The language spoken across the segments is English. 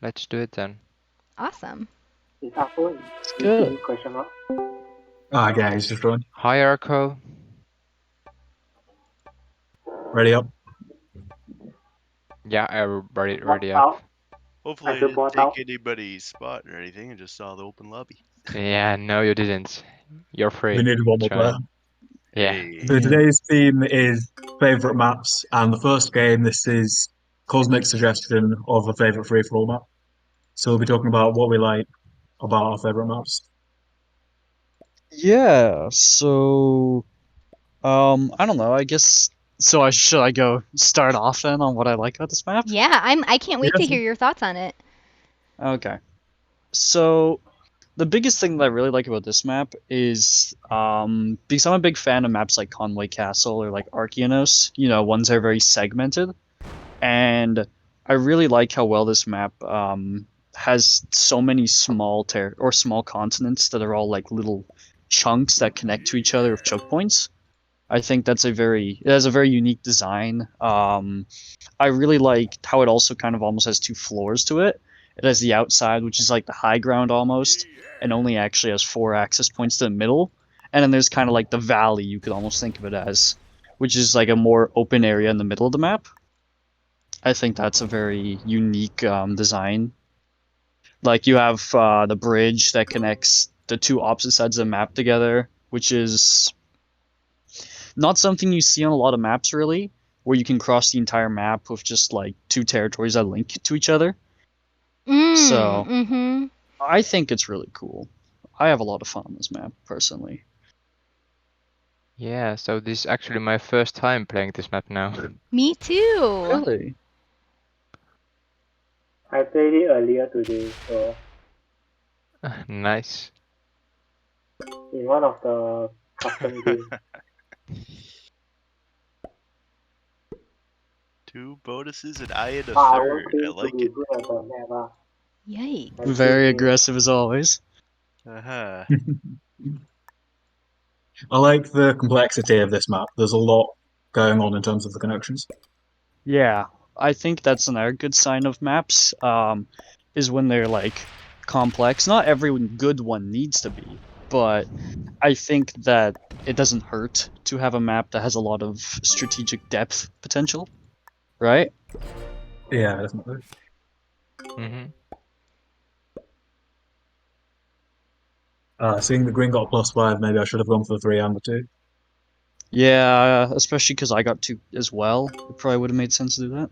Let's do it then. Awesome. Is Arco Good. question mark? Ah, yeah, he's just running. Hi, Arco. Ready up. Yeah, everybody ready Out. up. Hopefully I I should didn't bot take out. anybody's spot or anything and just saw the open lobby. Yeah, no, you didn't. You're free. We need one more player. Join. Yeah. Hey. So today's theme is favourite maps, and the first game, this is Cosmic suggestion of a favourite free-for-all map. So we'll be talking about what we like about our favourite maps. Yeah, so I don't know, I guess should I go start off then on what I like about this map? Yeah, I can't wait to Yes. hear your thoughts on it. Okay. So the biggest thing that I really like about this map is because I'm a big fan of maps like Conway Castle or like Archeanos, you know, ones that are very segmented. And I really like how well this map has so many small continents that are all like little chunks that connect to each other with choke points. I think it has a very unique design. I really like how it also kind of almost has two floors to it. It has the outside, which is like the high ground almost, and only actually has 4 access points to the middle. And then there's kind of like the valley, you could almost think of it as, which is like a more open area in the middle of the map. I think that's a very unique design. Like you have the bridge that connects the two opposite sides of the map together, which is not something you see on a lot of maps really, where you can cross the entire map with just like 2 territories that link to each other. So I think it's really cool. I have a lot of fun on this map personally. Yeah, so this is actually my first time playing this map now. Me too. Really? I played it earlier today, so Nice. in one of the custom games. 2 bonuses and I in a I third. want I like to be it. good at the map. Yikes. Very aggressive as always. Uh-huh. I like the complexity of this map. There's a lot going on in terms of the connections. Yeah, I think that's another good sign of maps, is when they're like complex. Not every good one needs to be, but I think that it doesn't hurt to have a map that has a lot of strategic depth potential, right? Yeah, definitely. Seeing the green got +5, maybe I should have gone for the 3 and the 2. Yeah, especially because I got 2 as well. It probably would have made sense to do that.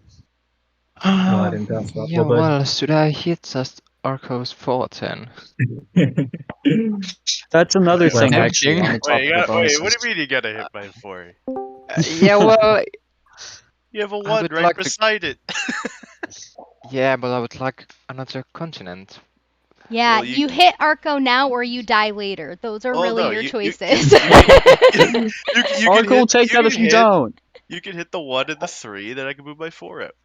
No, I didn't catch that. Yeah, Well, well, should I hit just Arco's 410? That's another Well, thing tempting. actually on the top Wait, of the bonuses. what do you mean you gotta hit by 4? Yeah, well, You have a I 1 would right like to- beside it. yeah, but I would like another continent. Yeah, Well, you hit Arco now or you die later. Those are Oh, really no, your you choices. can Arco will take you that if can you hit- don't. You can hit the 1 and the 3, then I can move my 4 out.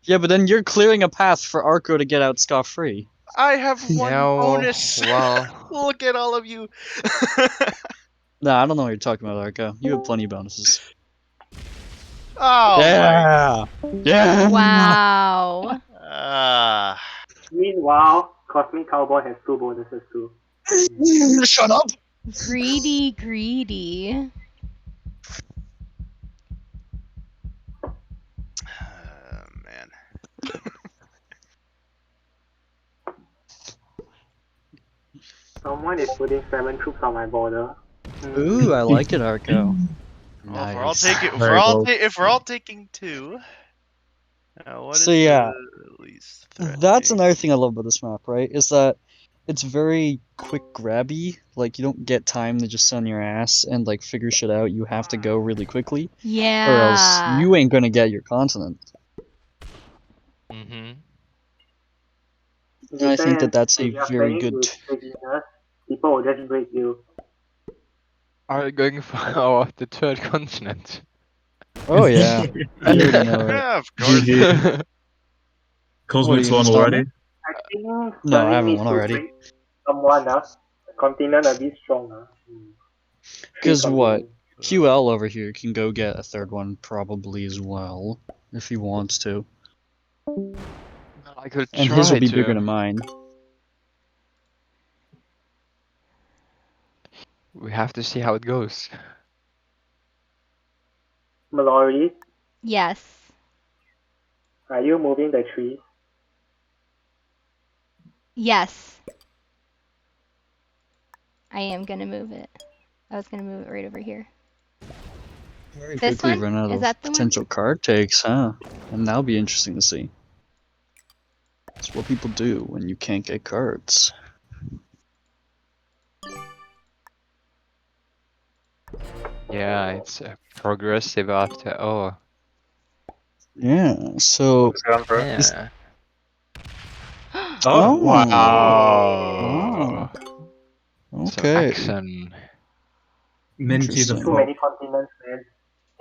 Yeah, but then you're clearing a path for Arco to get out scot-free. I have 1 Yeah, bonus. well. Look at all of you. No, I don't know what you're talking about, Arco. You have plenty of bonuses. Oh Yeah! Yeah! Wow. my. Meanwhile, Cosmic Cowboy has 2 bonuses too. Shut up! Greedy, greedy. Man. Someone is putting 7 troops on my border. Ooh, I like it, Arco. Well, Nice. if we're all taking 2. What So, is yeah, the least That's threatening? another thing I love about this map, right? Is that it's very quick grabby. Like, you don't get time to just sit on your ass and, like, figure shit out. You have to go really quickly. Yeah. Or else you ain't gonna get your continent. Mm-hmm. And I think that that's a If you're very playing good... with beginners, people will just break you. Are you going for the third continent? Oh, yeah. You already know it. Yeah, of course. GG. Cosmic's you won gonna start already. I think No, I Sterling haven't needs won to already. break someone continent a bit stronger. Because what? QL over here can go get a third one probably as well, if he wants to. I could And try his will be to. bigger than mine. We have to see how it goes. Mallory, Yes. are you moving the tree? Yes. I am gonna move it. I was gonna move it right over here. Very This quickly one? run out Is of that the one? potential card takes, huh? And that'll be interesting to see. It's what people do when you can't get cards. Yeah, it's progressive after. Oh, Yeah, so What's going for it? yeah. Oh, Wow. Some Okay. action. Mintie the Interesting. Too Fox. many continents, man.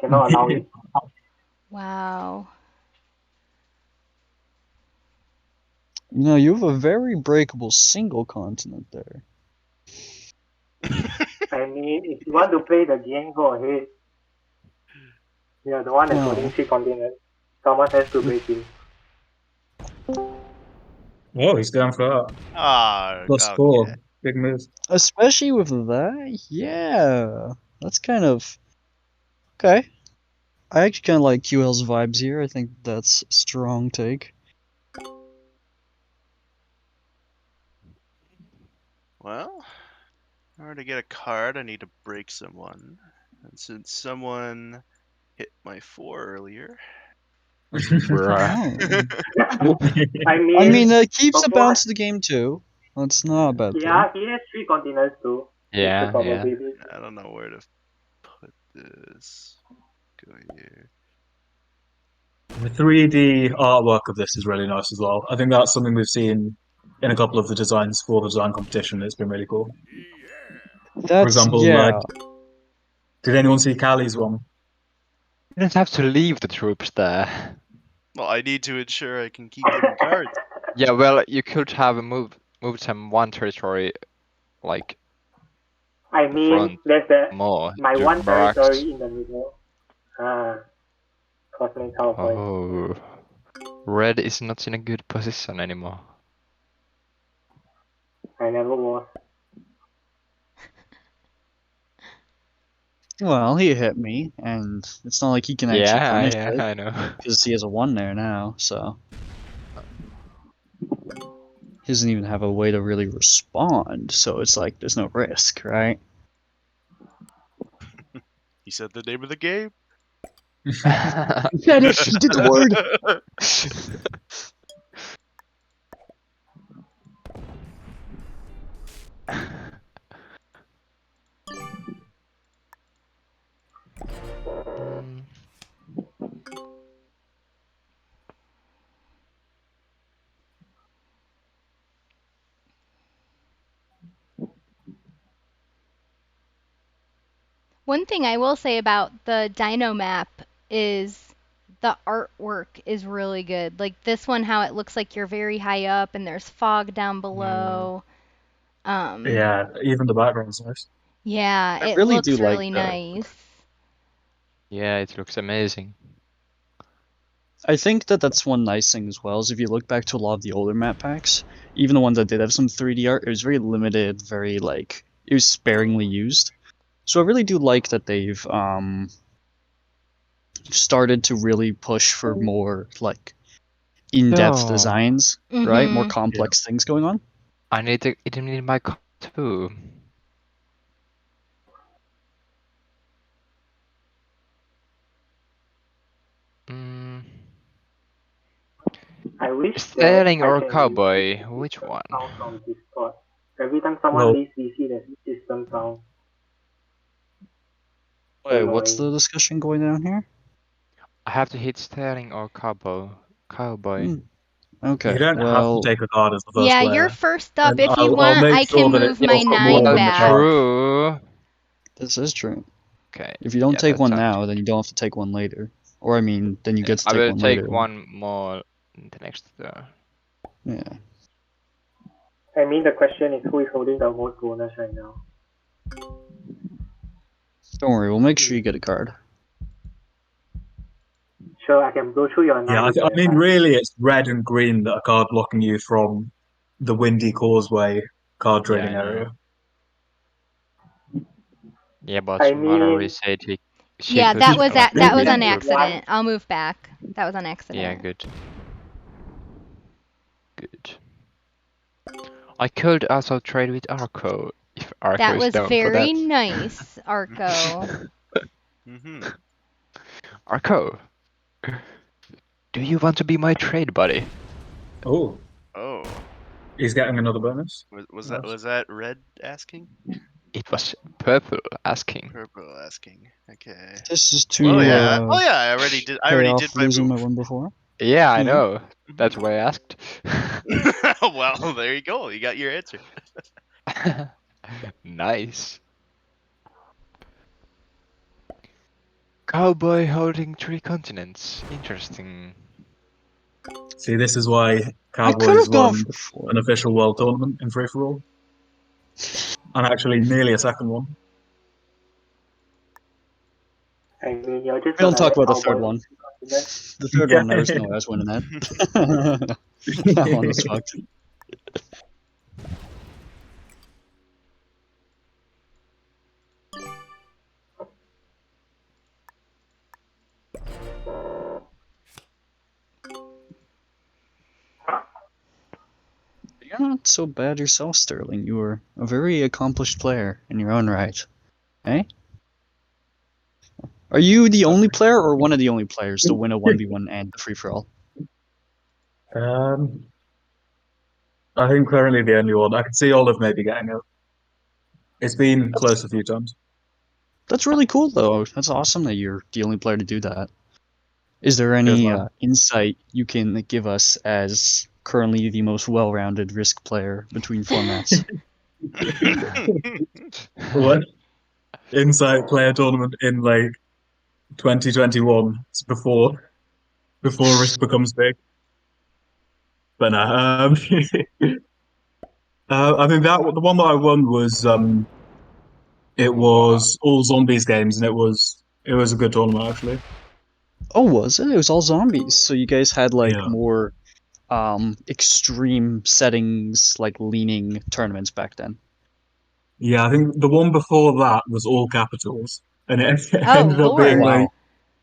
Cannot allow it. Wow. You know, you have a very breakable single continent there. I mean, if you want to play the game, go ahead. Yeah, the one that's Wow. holding 3 continents. Someone has to break it. Whoa, he's going for that. Ah, Plus okay. 4. Big move. Especially with that, yeah. That's kind of... Okay. I actually kind of like QL's vibes here. I think that's a strong take. Well, in order to get a card, I need to break someone. And since someone hit my 4 earlier, Bruh. Oh. I mean, I mean, it keeps the before- bounce to the game too. That's not a bad thing. yeah, he has 3 continents too. Yeah, It's a yeah. probability. I don't know where to put this. Go here. The 3D artwork of this is really nice as well. I think that's something we've seen in a couple of the designs for the design competition. It's been really cool. That's, For example, yeah. did anyone see Callie's one? You don't have to leave the troops there. Well, I need to ensure I can keep getting cards. Yeah, well, you could have moved them one territory, like I mean, front there's the more. my to one barracks. territory in the middle. Cosmic Cowboy. Oh, red is not in a good position anymore. I never was. Well, he hit me, and it's not like he can actually Yeah, punish yeah, it, I know. because he has a 1 there now, so... He doesn't even have a way to really respond, so it's like, there's no risk, right? He said the name of the game. Yeah, he did the word! Mm. One thing I will say about the Dino map is the artwork is really good. Like this one, how it looks like you're very high up and there's fog down below. Yeah, even the background's nice. Yeah, I it really looks do like really that. nice. Yeah, it looks amazing. I think that that's one nice thing as well, is if you look back to a lot of the older map packs, even the ones that did have some 3D art, it was very limited, very, like, it was sparingly used. So I really do like that they've, started to really push for more, like, in-depth Oh. designs, right? More Mhm. complex things going on. I need my card too. Mm. I wish that Sterling I or can Cowboy? use the Which system one? sound from Discord. Every time someone Well- leaves DC, there's system sound. Wait, what's Annoying. the discussion going on here? I have to hit Sterling or Cowboy. Cowboy. Hmm. Okay, You don't well, have to take a card as the first Yeah, player. you're first up. And If you I'll want, make I sure can that it move my does put 9 more in the back. card. True. this is true. Okay. If you don't yeah, take that one sounds now, good. then you don't have to take one later. Or, I mean, then you get to I take will one take later. one more in the next turn. Yeah. I mean, the question is who is holding the most bonus right now? Don't worry, we'll make sure you get a card. Sure, I can go through your Yeah, I 9. mean, really, it's red and green that are card blocking you from the Windy Causeway card Yeah, trading I know. area. Yeah, but I Mallory mean, said she Yeah, could that was select that was the an group. accident. I'll move back. That was an accident. Yeah, good. Good. I could also trade with Arco if Arco That is was down for very that. nice, Arco. Mm-hmm. Arco, do you want to be my trade buddy? Oh, Oh, he's getting another bonus. was Nice. that red asking? It was purple asking. Purple asking. Okay. This is to Oh yeah. Oh yeah. I already did. I pay already off did my losing my move. one before. Yeah, I Mhm. know. That's why I asked. Well, there you go. You got your answer. Nice. Cowboy holding 3 continents. Interesting. See, this is why I could Cowboys have gone won for 4. an official world tournament in free for all, and actually nearly a second one. I mean, you're just We don't gonna talk let about the third Cowboy one. continent. The third one, there was no way I was winning that. That one was fucked. You're not so bad yourself, Sterling. You were a very accomplished player in your own right. Eh? Are you the only player or one of the only players to win a 1v1 and the free-for-all? Um, I think currently the only one. I can see Olive maybe getting it. It's been close a few times. That's really cool, though. That's awesome that you're the only player to do that. Is there Cheers, any man. insight you can give us as currently the most well-rounded Risk player between formats? What? Insight player tournament in like 2021. It's before Risk becomes big. But no, I think that the one that I won was it was all zombies games, and it was a good tournament actually. Oh, was it? It was all zombies. So you guys had like Yeah. more extreme settings, like leaning tournaments back then. Yeah, I think the one before that was all capitals, and it Oh, ended up being Lord. like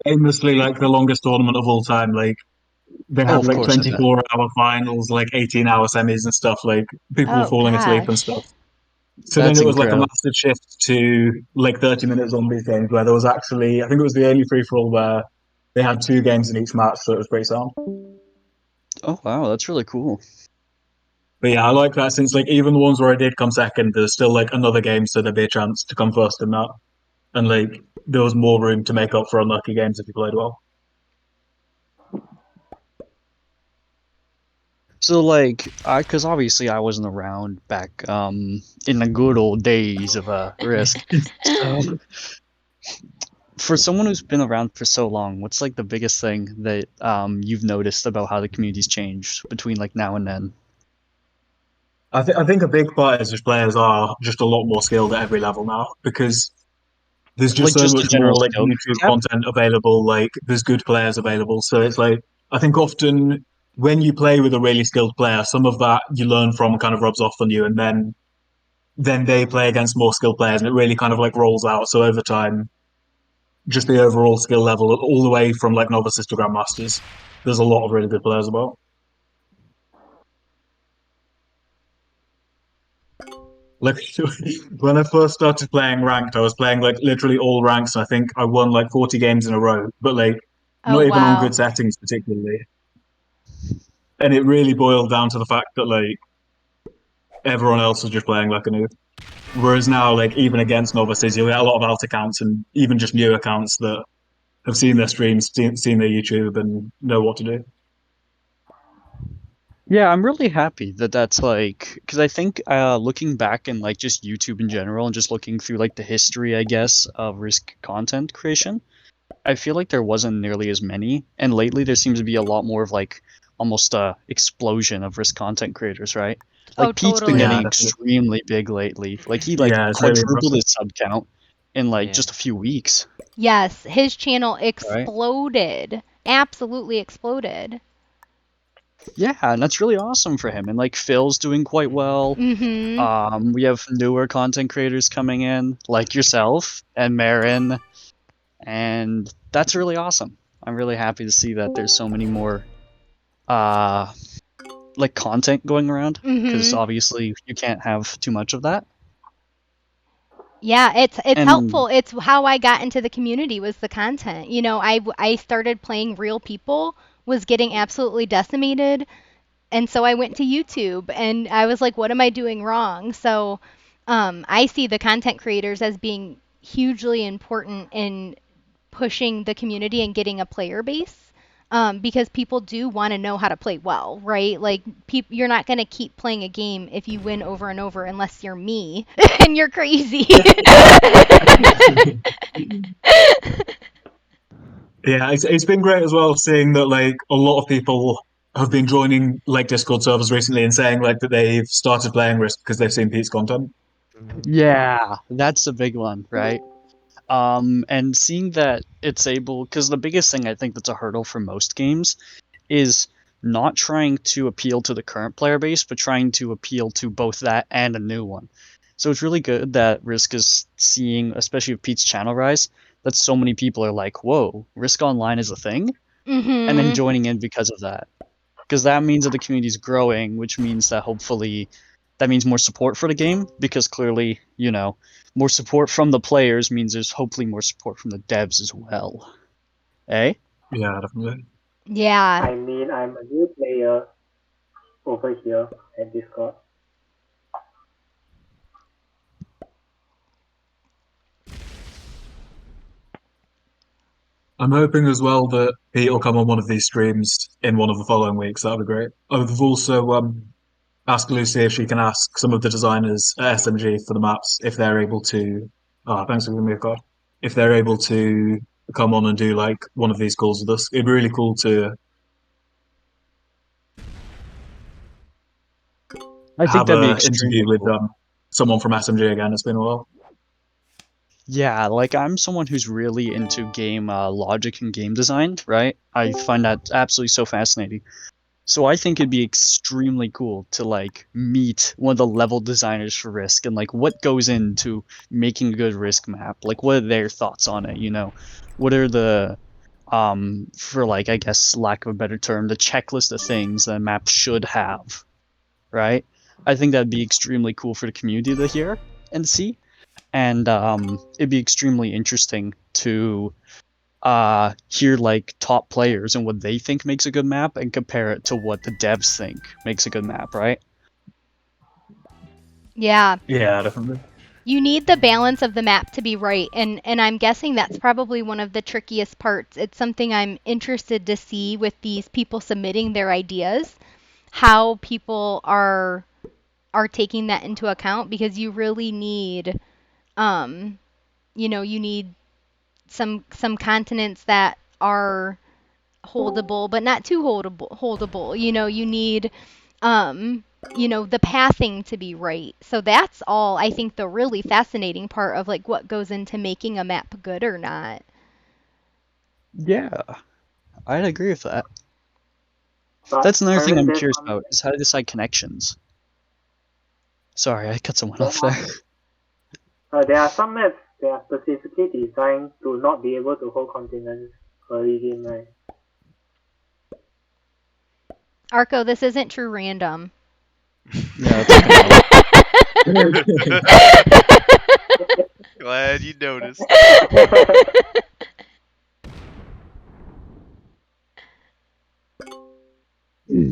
famously like the longest tournament of all time. Like they Oh, had of like course, I bet. 24-hour finals, like 18-hour semis and stuff. Like people were Oh, falling asleep and gosh. stuff. So then That's it was like a incredible. massive shift to like 30-minute zombies games where there was actually, I think it was the only free for all where they had 2 games in each match, so it was pretty sound. Oh, wow, that's really cool. But yeah, I like that since like even the ones where I did come second, there's still like another game, so there'd be a chance to come first in that. And like there was more room to make up for unlucky games if you played well. So, like, because obviously I wasn't around back in the good old days of Risk. So, for someone who's been around for so long, what's like the biggest thing that you've noticed about how the community's changed between like now and then? I think a big part is just players are just a lot more skilled at every level now because there's just Like, so just a much general more like skill YouTube cap? content available. Like there's good players available, so it's like I think often when you play with a really skilled player, some of that you learn from kind of rubs off on you, and then they play against more skilled players, and it really kind of like rolls out. So over time, just the overall skill level, all the way from like novices to grandmasters, there's a lot of really good players about. Like when I first started playing ranked, I was playing like literally all ranks. And I think I won like 40 games in a row, but like Oh, not even on good wow. settings particularly. And it really boiled down to the fact that like everyone else was just playing like a noob. Whereas now, like even against novices, you'll get a lot of alt accounts and even just new accounts that have seen their streams, seen their YouTube, and know what to do. Yeah, I'm really happy that that's like, because I think looking back and like just YouTube in general and just looking through like the history, I guess, of Risk content creation, I feel like there wasn't nearly as many. And lately there seems to be a lot more of like almost a explosion of Risk content creators, right? Oh, Like Pete's been Yeah, getting totally. definitely. extremely big lately. Like he like Yeah, it's really quadrupled impressive. his sub count in like Yeah. just a few weeks, Yes, his channel right? exploded absolutely exploded. Yeah, and that's really awesome for him. And like Phil's doing quite well. Mm-hmm. We have newer content creators coming in, like yourself and Marin, and that's really awesome. I'm really happy to see that there's so many more like content going around, because Mm-hmm. obviously you can't have too much of that. Yeah, it's And helpful. It's how I got into the community was the content. You know, I started playing real people, was getting absolutely decimated, and so I went to YouTube and I was like, what am I doing wrong? So I see the content creators as being hugely important in pushing the community and getting a player base. Because people do want to know how to play well, right? Like, you're not going to keep playing a game if you win over and over unless you're me and you're crazy. Yeah, it's been great as well seeing that like a lot of people have been joining like Discord servers recently and saying like that they've started playing Risk because they've seen Pete's content. yeah, that's a big one, right? And seeing that it's able, because the biggest thing I think that's a hurdle for most games is not trying to appeal to the current player base, but trying to appeal to both that and a new one. So it's really good that Risk is seeing, especially with Pete's channel rise, that so many people are like, whoa, Risk Online is a thing? And then Mm-hmm. joining in because of that. Because that means that the community is growing, which means that hopefully that means more support for the game, because clearly, you know, more support from the players means there's hopefully more support from the devs as well. Eh? Yeah, definitely. Yeah. I mean, I'm a new player over here at Discord. I'm hoping as well that Pete will come on one of these streams in one of the following weeks. That'd be great. I've also asked Lucy if she can ask some of the designers at SMG for the maps if they're able to. Oh, thanks for giving me a card. If they're able to come on and do like one of these calls with us, it'd be really cool to I think have that'd be a interview extremely with cool. someone from SMG again. It's been a while. Yeah, like I'm someone who's really into game logic and game design, right? I find that absolutely so fascinating. So I think it'd be extremely cool to like meet one of the level designers for Risk and like what goes into making a good Risk map. Like what are their thoughts on it, you know? What are the for like I guess lack of a better term, the checklist of things that a map should have, right? I think that'd be extremely cool for the community to hear and see. And it'd be extremely interesting to hear like top players and what they think makes a good map and compare it to what the devs think makes a good map, right? Yeah. Yeah, definitely. You need the balance of the map to be right, and I'm guessing that's probably one of the trickiest parts. It's something I'm interested to see with these people submitting their ideas, how people are taking that into account, because you really need um you need some continents that are holdable but not too holdable. You need um the pathing to be right. So that's all I think the really fascinating part of like what goes into making a map good or not. Yeah, I'd agree with that. But That's another thing Aaron, I'm there's curious some about is how to decide connections. Sorry, I cut someone there off there. there are some maps that are specifically designed to not be able to hold continents early game, right? Arco, this isn't true random. Yeah, that's okay. Glad you noticed.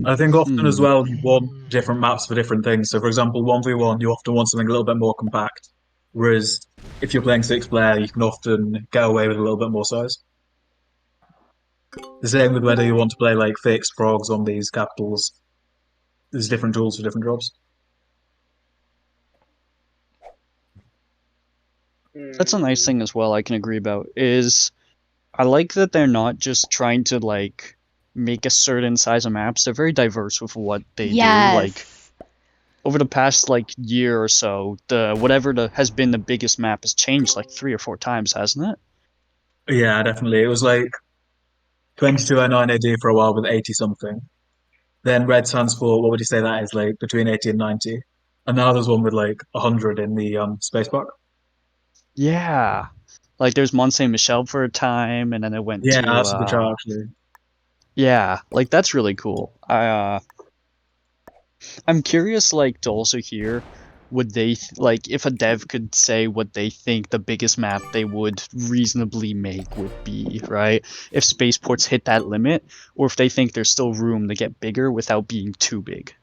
I think often as Hmm. well you want different maps for different things. So, for example, 1v1, you often want something a little bit more compact. Whereas if you're playing six player, you can often get away with a little bit more size. The same with whether you want to play like fixed progs on these capitals. There's different tools for different jobs. That's a nice thing as well I can agree about is I like that they're not just trying to like make a certain size of maps. They're very diverse with what they do. Like Yes. over the past like year or so, the whatever has been the biggest map has changed like 3 or 4 times, hasn't it? Yeah, definitely. It was like 2209 AD for a while with 80 something. Then red stands for, what would you say that is, like between 80 and 90? And now there's one with like 100 in the space park. Yeah. Like there's Mont Saint Michel for a time, and then it went Yeah, to that's a good chart actually. yeah, like that's really cool. I'm curious, like, to also hear would they like if a dev could say what they think the biggest map they would reasonably make would be, right? If spaceports hit that limit, or if they think there's still room to get bigger without being too big.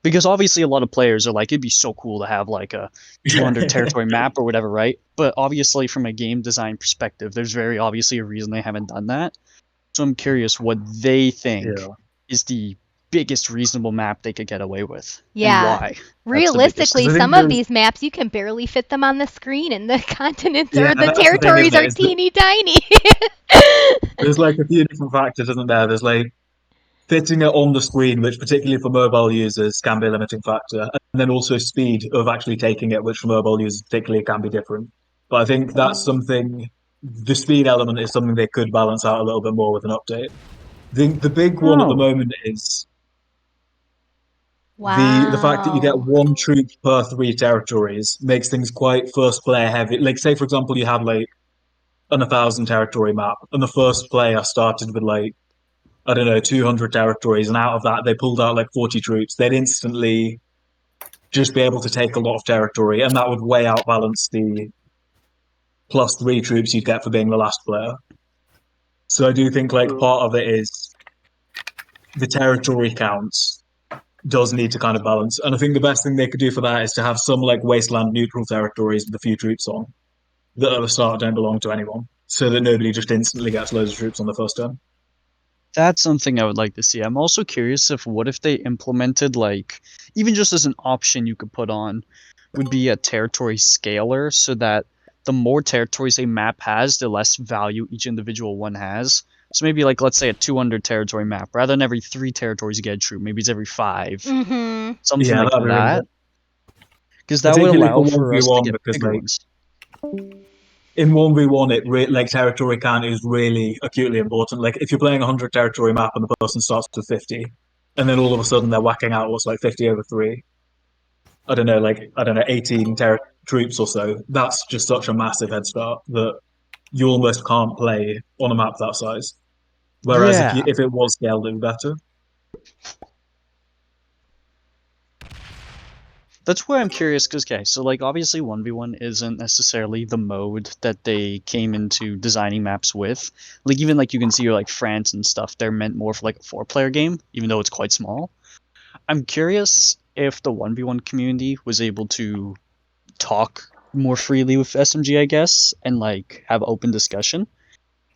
Because obviously a lot of players are like, it'd be so cool to have like a 200 territory map or whatever, right? But obviously from a game design perspective, there's very obviously a reason they haven't done that. So I'm curious what they think Yeah. is the biggest reasonable map they could get away with and Yeah. why. Realistically, 'Cause I think some of there's- these maps you can barely fit them on the screen, and the continents Yeah, or the that's the thing, territories isn't it? are Is that teeny tiny. there's like a few different factors, isn't there? There's like fitting it on the screen, which particularly for mobile users can be a limiting factor, and then also speed of actually taking it, which for mobile users particularly can be different. But I think that's something. The speed element is something they could balance out a little bit more with an update. I think the big one at the Oh. moment is the fact that you get Wow. one troop per three territories makes things quite first player heavy. Like say for example you had like an 1,000 territory map, and the first player started with like I don't know 200 territories, and out of that they pulled out like 40 troops. They'd instantly just be able to take a lot of territory, and that would way outbalance the +3 troops you'd get for being the last player. So I do think like part of it is the territory counts does need to kind of balance. And I think the best thing they could do for that is to have some like wasteland neutral territories with a few troops on that at the start don't belong to anyone, so that nobody just instantly gets loads of troops on the first turn. That's something I would like to see. I'm also curious if what if they implemented like even just as an option you could put on would be a territory scaler so that the more territories a map has, the less value each individual one has. So maybe like let's say a 200 territory map, rather than every 3 territories you get a troop, maybe it's every 5. Mm-hmm. Something Yeah, like that'd be really that. good, Because that would particularly allow for for us to 1v1 get because bigger like ones. in 1v1 like territory count is really acutely important. Like if you're playing a 100 territory map and the person starts with 50, and then all of a sudden they're whacking out what's like 50 over 3, I don't know 18 troops or so. That's just such a massive head start that you almost can't play on a map that size. Whereas Yeah. if it was scaled, it'd be better. That's why I'm curious, because, okay, so, like, obviously 1v1 isn't necessarily the mode that they came into designing maps with. Like, even, like, you can see, like, France and stuff, they're meant more for, like, a 4-player game, even though it's quite small. I'm curious if the 1v1 community was able to talk more freely with SMG, I guess, and, like, have open discussion,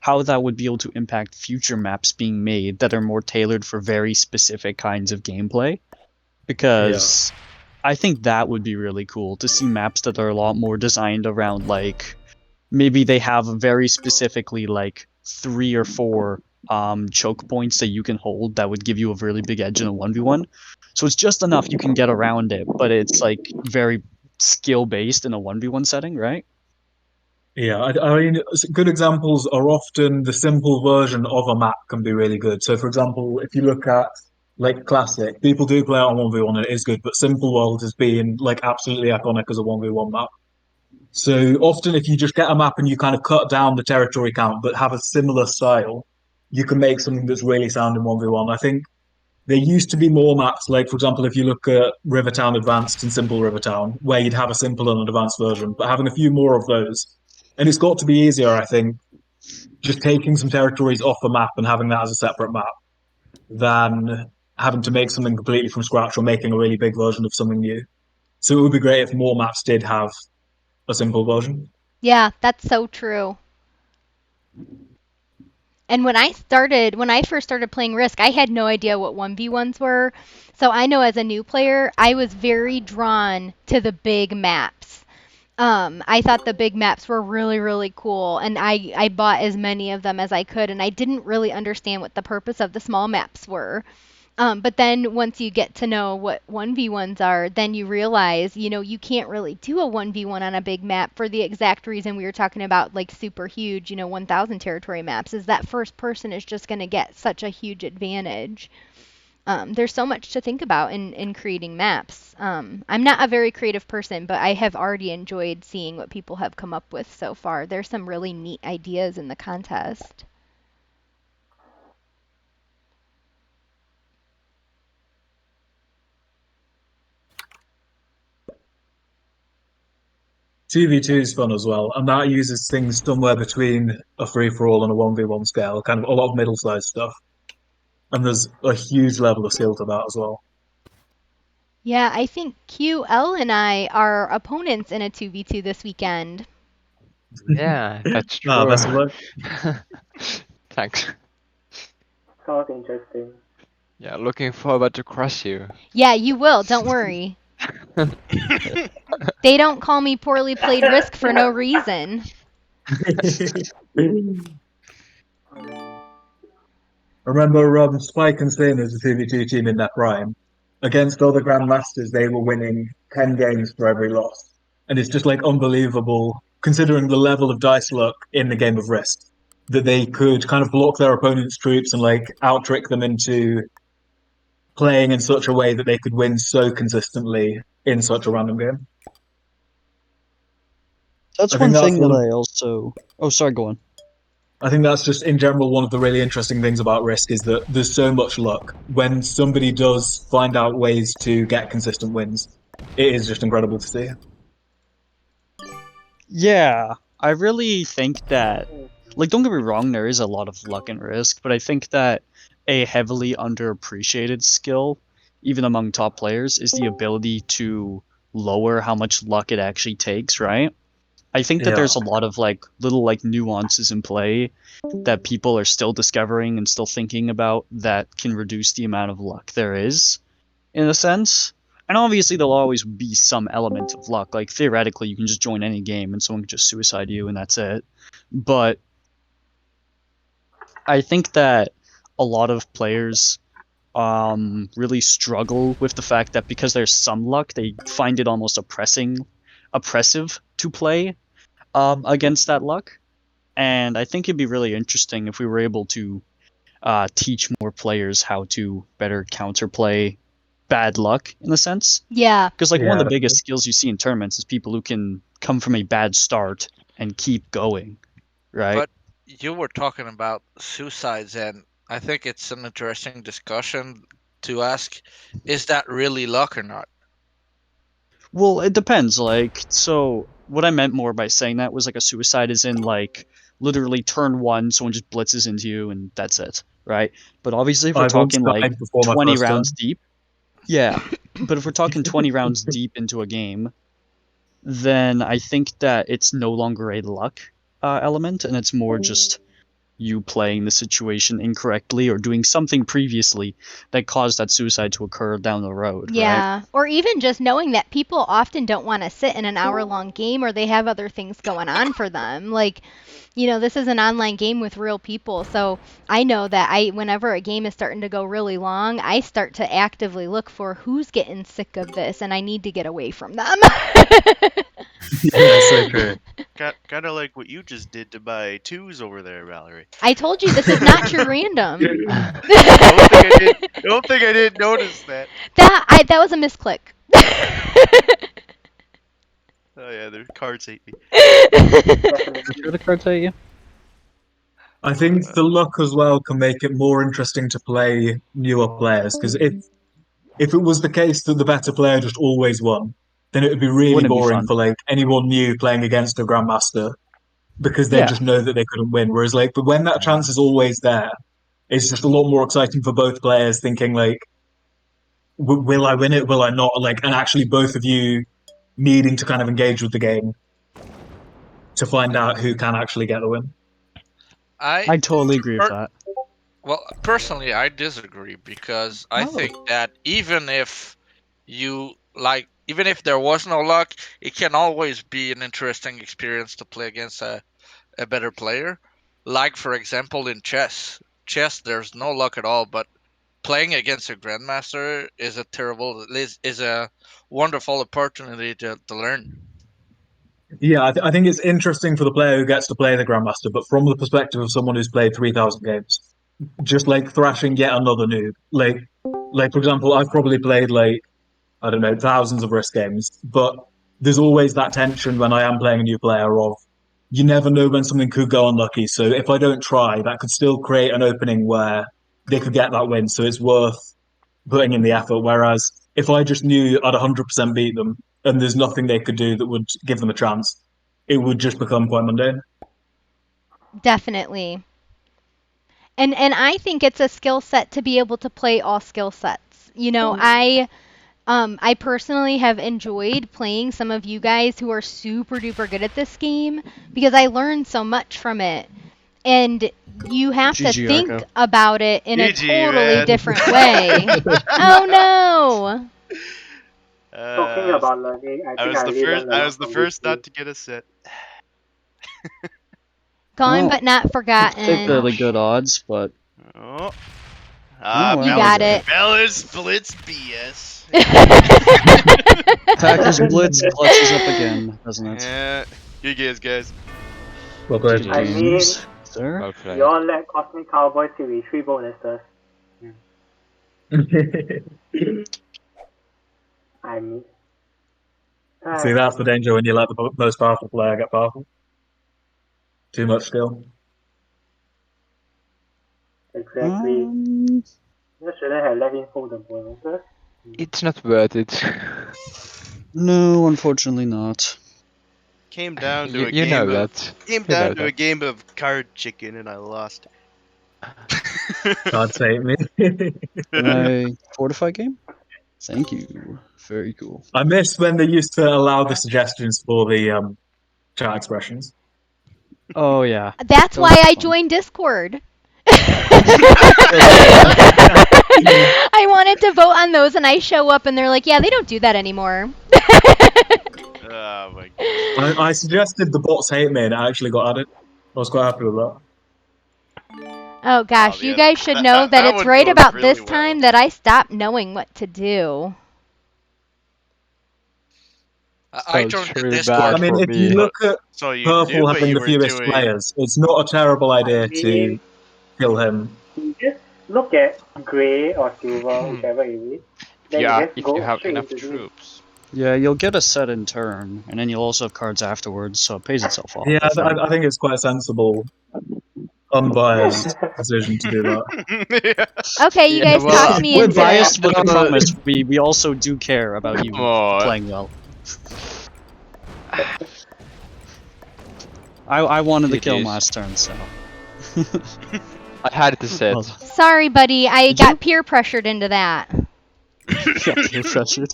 how that would be able to impact future maps being made that are more tailored for very specific kinds of gameplay. Yeah. Because I think that would be really cool to see maps that are a lot more designed around like maybe they have very specifically like 3 or 4 choke points that you can hold that would give you a really big edge in a 1v1. So it's just enough you can get around it, but it's like very skill based in a 1v1 setting, right? Yeah, I mean, good examples are often the simple version of a map can be really good. So, for example, if you look at like classic, people do play it on 1v1 and it is good, but Simple World has been like absolutely iconic as a 1v1 map. So often, if you just get a map and you kind of cut down the territory count but have a similar style, you can make something that's really sound in 1v1. I think there used to be more maps, like for example, if you look at Rivertown Advanced and Simple Rivertown, where you'd have a simple and an advanced version, but having a few more of those. And it's got to be easier, I think, just taking some territories off the map and having that as a separate map than having to make something completely from scratch or making a really big version of something new. So it would be great if more maps did have a simple version. Yeah, that's so true. And when I first started playing Risk, I had no idea what 1v1s were. So I know as a new player, I was very drawn to the big maps. I thought the big maps were really, really cool, and I bought as many of them as I could, and I didn't really understand what the purpose of the small maps were. But then once you get to know what 1v1s are, then you realize, you can't really do a 1v1 on a big map for the exact reason we were talking about, like super huge, 1,000 territory maps, is that first person is just going to get such a huge advantage. There's so much to think about in creating maps. I'm not a very creative person, but I have already enjoyed seeing what people have come up with so far. There's some really neat ideas in the contest. TV2 is fun as well, and that uses things somewhere between a free for all and a 1v1 scale, kind of a lot of middle sized stuff. And there's a huge level of skill to that as well. Yeah, I think QL and I are opponents in a 2v2 this weekend. Yeah, that's true. Best of luck. Thanks. Sounds interesting. Yeah, looking forward to crush you. Yeah, you will, don't worry. They don't call me poorly played Risk for no reason. Remember Spike and Sin as a TV2 team in their prime? Against other Grandmasters, they were winning 10 games for every loss. And it's just like unbelievable, considering the level of dice luck in the game of Risk, that they could kind of block their opponent's troops and like out trick them into playing in such a way that they could win so consistently in such a random game. That's I one think that's thing that one of, I also. Oh, sorry, go on. I think that's just in general one of the really interesting things about Risk is that there's so much luck. When somebody does find out ways to get consistent wins, it is just incredible to see. Yeah, I really think that, like, don't get me wrong, there is a lot of luck and Risk, but I think that a heavily underappreciated skill, even among top players, is the ability to lower how much luck it actually takes, right? I think that Yeah. there's a lot of like little like nuances in play that people are still discovering and still thinking about that can reduce the amount of luck there is, in a sense. And obviously there'll always be some element of luck. Like theoretically you can just join any game and someone can just suicide you and that's it. But I think that a lot of players really struggle with the fact that because there's some luck, they find it almost oppressive to play against that luck. And I think it'd be really interesting if we were able to teach more players how to better counterplay bad luck in a sense. Yeah. Because like one Yeah. of the biggest skills you see in tournaments is people who can come from a bad start and keep going, right? But you were talking about suicides, and I think it's an interesting discussion to ask: is that really luck or not? Well, it depends. Like, so what I meant more by saying that was like a suicide is in like literally turn one, someone just blitzes into you and that's it, right? But obviously, if we're I once talking like died before my 20 first turn. rounds deep, yeah. But if we're talking 20 rounds deep into a game, then I think that it's no longer a luck element, and it's more just you playing the situation incorrectly or doing something previously that caused that suicide to occur down the road, right? Yeah. Or even just knowing that people often don't want to sit in an hour-long game or they have other things going on for them. Like, this is an online game with real people, so I know that whenever a game is starting to go really long, I start to actively look for who's getting sick of this and I need to get away from them. Yeah, so true. Kind of like what you just did to my twos over there, Valerie. I told you this is not your random. I don't think I didn't notice that. That was a misclick. Oh yeah, the cards hate me. Sure the cards at you? I think the luck as well can make it more interesting to play newer players because if it was the case that the better player just always won, then it would be really Wouldn't be boring fun. for like anyone new playing against a grandmaster because they Yeah. just know that they couldn't win. Whereas like, but when that chance is always there, it's just a lot more exciting for both players thinking like, will I win it? Will I not? Like, and actually both of you needing to kind of engage with the game to find out who can actually get the win. I totally agree with per- that. Well, personally, I disagree because I Oh. think that even if there was no luck, it can always be an interesting experience to play against a better player. Like, for example, in chess. Chess, there's no luck at all, but playing against a grandmaster is a wonderful opportunity to learn. Yeah, I think it's interesting for the player who gets to play the Grandmaster, but from the perspective of someone who's played 3,000 games, just like thrashing yet another noob. Like for example, I've probably played like I don't know thousands of Risk games, but there's always that tension when I am playing a new player of you never know when something could go unlucky. So if I don't try, that could still create an opening where they could get that win. So it's worth putting in the effort. Whereas if I just knew I'd 100% beat them and there's nothing they could do that would give them a chance, it would just become quite mundane. Definitely. And I think it's a skill set to be able to play all skill sets. You know, I personally have enjoyed playing some of you guys who are super duper good at this game because I learned so much from it. And you have to GG, think Arco. about it in a GG, totally man. different way. Oh no! Talking about learning, I think I really learned a I lot was the from first this not to get a set. Gone Well, but not forgotten. Particularly good odds, but Oh. well. You got it. Balance Blitz BS. Packers blitz clutches up again, doesn't it? Yeah. Good guys. Well played. GG. I mean, Games, sir. Well played. Your let Cosmic Cowboy Series 3 bonuses. I mean, See, that's the danger when you let the most powerful player get powerful. Too much skill. exactly. You shouldn't have let him hold the bonuses. It's not worth it. No, unfortunately not. Came down to You, a you game know of that. came You know down to a that. game of card chicken and I lost. God save me. Can I fortify game? Thank you. Very cool. I miss when they used to allow the suggestions for the chat expressions. Oh yeah. That's That why was I fun. joined Discord. I wanted to vote on those and I show up and they're like, yeah, they don't do that anymore. Oh my god. I suggested the bots hate me and it actually got added. I was quite happy with that. Oh gosh, you yeah, guys should know that it's would right go about really this time well. that I stopped knowing what to do. I Sounds joined the really Discord. bad I mean, for if you me. look at So you knew Purple what having you the were fewest doing. players, it's not a terrible I idea to mean, kill him. you just look at grey or silver, whichever it is. Then you just If go you have straight enough into him. troops. Yeah, you'll get a set in turn, and then you'll also have cards afterwards, so it pays itself off. Yeah, I think. I think it's quite a sensible, unbiased decision to do that. Yeah. Okay, you Yeah, guys well, talked me We're into biased, it. but I promise we also do care about you Come on. playing well. I wanted the kill It is. last turn, so. I had to set. Well, Sorry, buddy, I Did got you? peer pressured into that. yeah, peer pressured.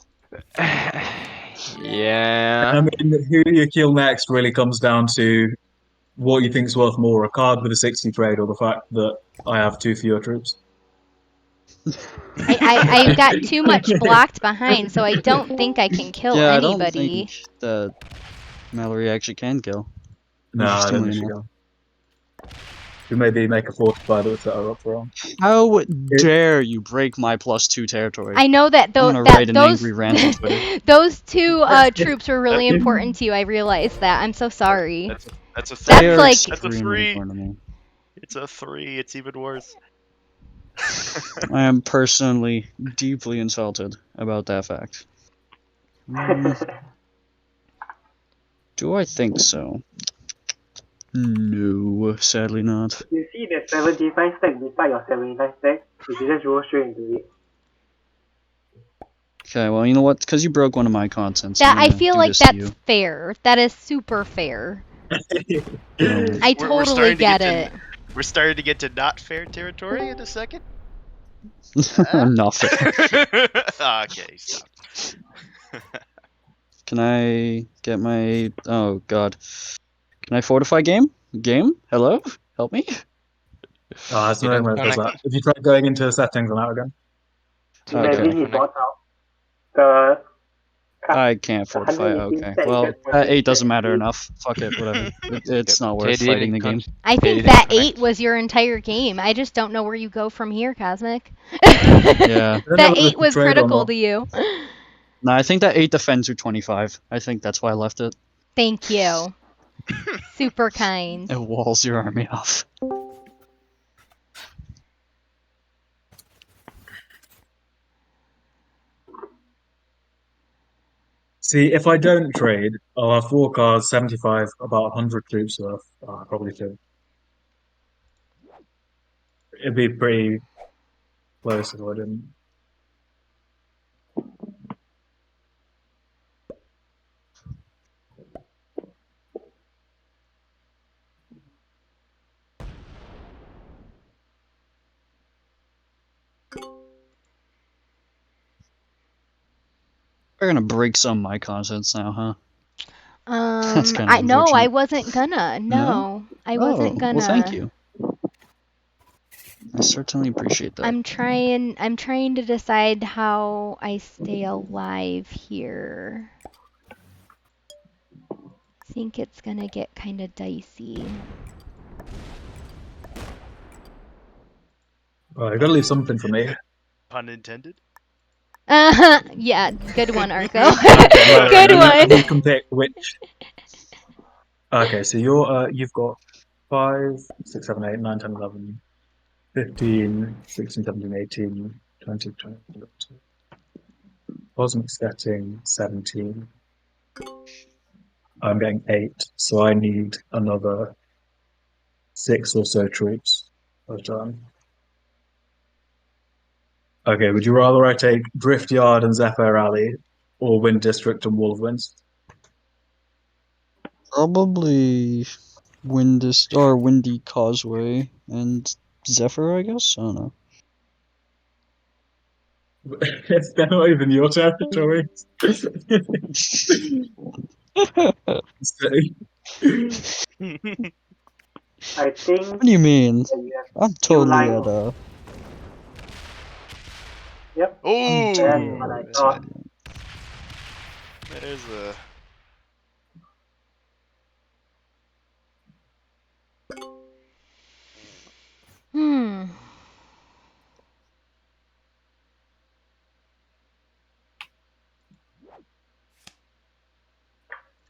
Yeah. I mean, who you kill next really comes down to what you think's worth more, a card with a 60 trade or the fact that I have two fewer troops. I've got too much blocked behind, so I don't think I can kill Yeah, I don't anybody. think that Mallory actually can kill. No, I don't Interestingly think she enough. can. You maybe make a fortify that would set her up wrong. How dare you break my +2 territory? I know that I'm though gonna that write an those angry rant on Twitter. those two troops were really important to you. I realized that. I'm so sorry. That's a That's They are like- That's a extremely 3. important to me. It's a 3. It's even worse. I am personally deeply insulted about that fact. Do I think so? No, sadly not. You see the 75 stack beside your 79 stack, you should just roll straight into it. Okay, well, you know what? Because you broke one of my contents. That I'm I gonna feel do like this to that's you. fair. That is super fair. I We're totally starting to get get to- it. We're starting to get to not fair territory in a second. Not fair. Okay, stop. Can I get my... Oh, God. Can I fortify game? Game? Hello? Help me? Oh, that's You annoying don't when it does connect. that. If you try going into settings and out again. Imagine Okay. he bought out the I can't fortify. 118 Okay. stat, you Well, get that 8 14 doesn't matter stat. enough. Fuck it, whatever. It's not They worth fighting the didn't game. I they think didn't that connect. 8 was your entire game. I just don't know where you go from here, Cosmic. Yeah. I don't know That whether 8 to was trade or critical not. to you. No, I think that 8 defends through 25. I think that's why I left it. Thank you. Super kind. It walls your army off. See, if I don't trade, I'll have 4 cards, 75, about 100 troops worth. I probably should. It'd be pretty close if I didn't. We're gonna break some of my contents now, huh? That's kind of I no, I unfortunate. wasn't gonna. No, I wasn't gonna. Well, thank you. I certainly appreciate that. I'm trying to decide how I stay alive here. I think it's gonna get kind of dicey. You gotta leave something for me. Pun intended. Yeah, good one, Arco. Mallory, Good you one. can pick which. Okay, so you've got 5, 6, 7, 8, 9, 10, 11, 15, 16, 17, 18, 20, 21. Cosmic setting 17. I'm getting 8, so I need another 6 or so troops per turn. Okay, would you rather I take Drift Yard and Zephyr Alley or Wind District and Wall of Winds? Probably Windy Causeway and Zephyr, I guess. I don't know. They're not even your territory. I think What do you mean? that you have I'm totally lines. at Yep, Oh, that's what I thought. there's a. Hmm.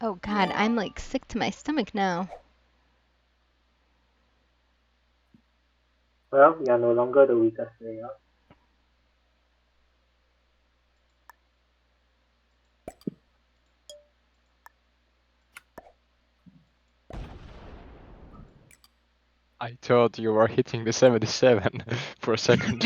Oh God, I'm like sick to my stomach now. Well, you are no longer the weakest player. I thought you were hitting the 77 for a second.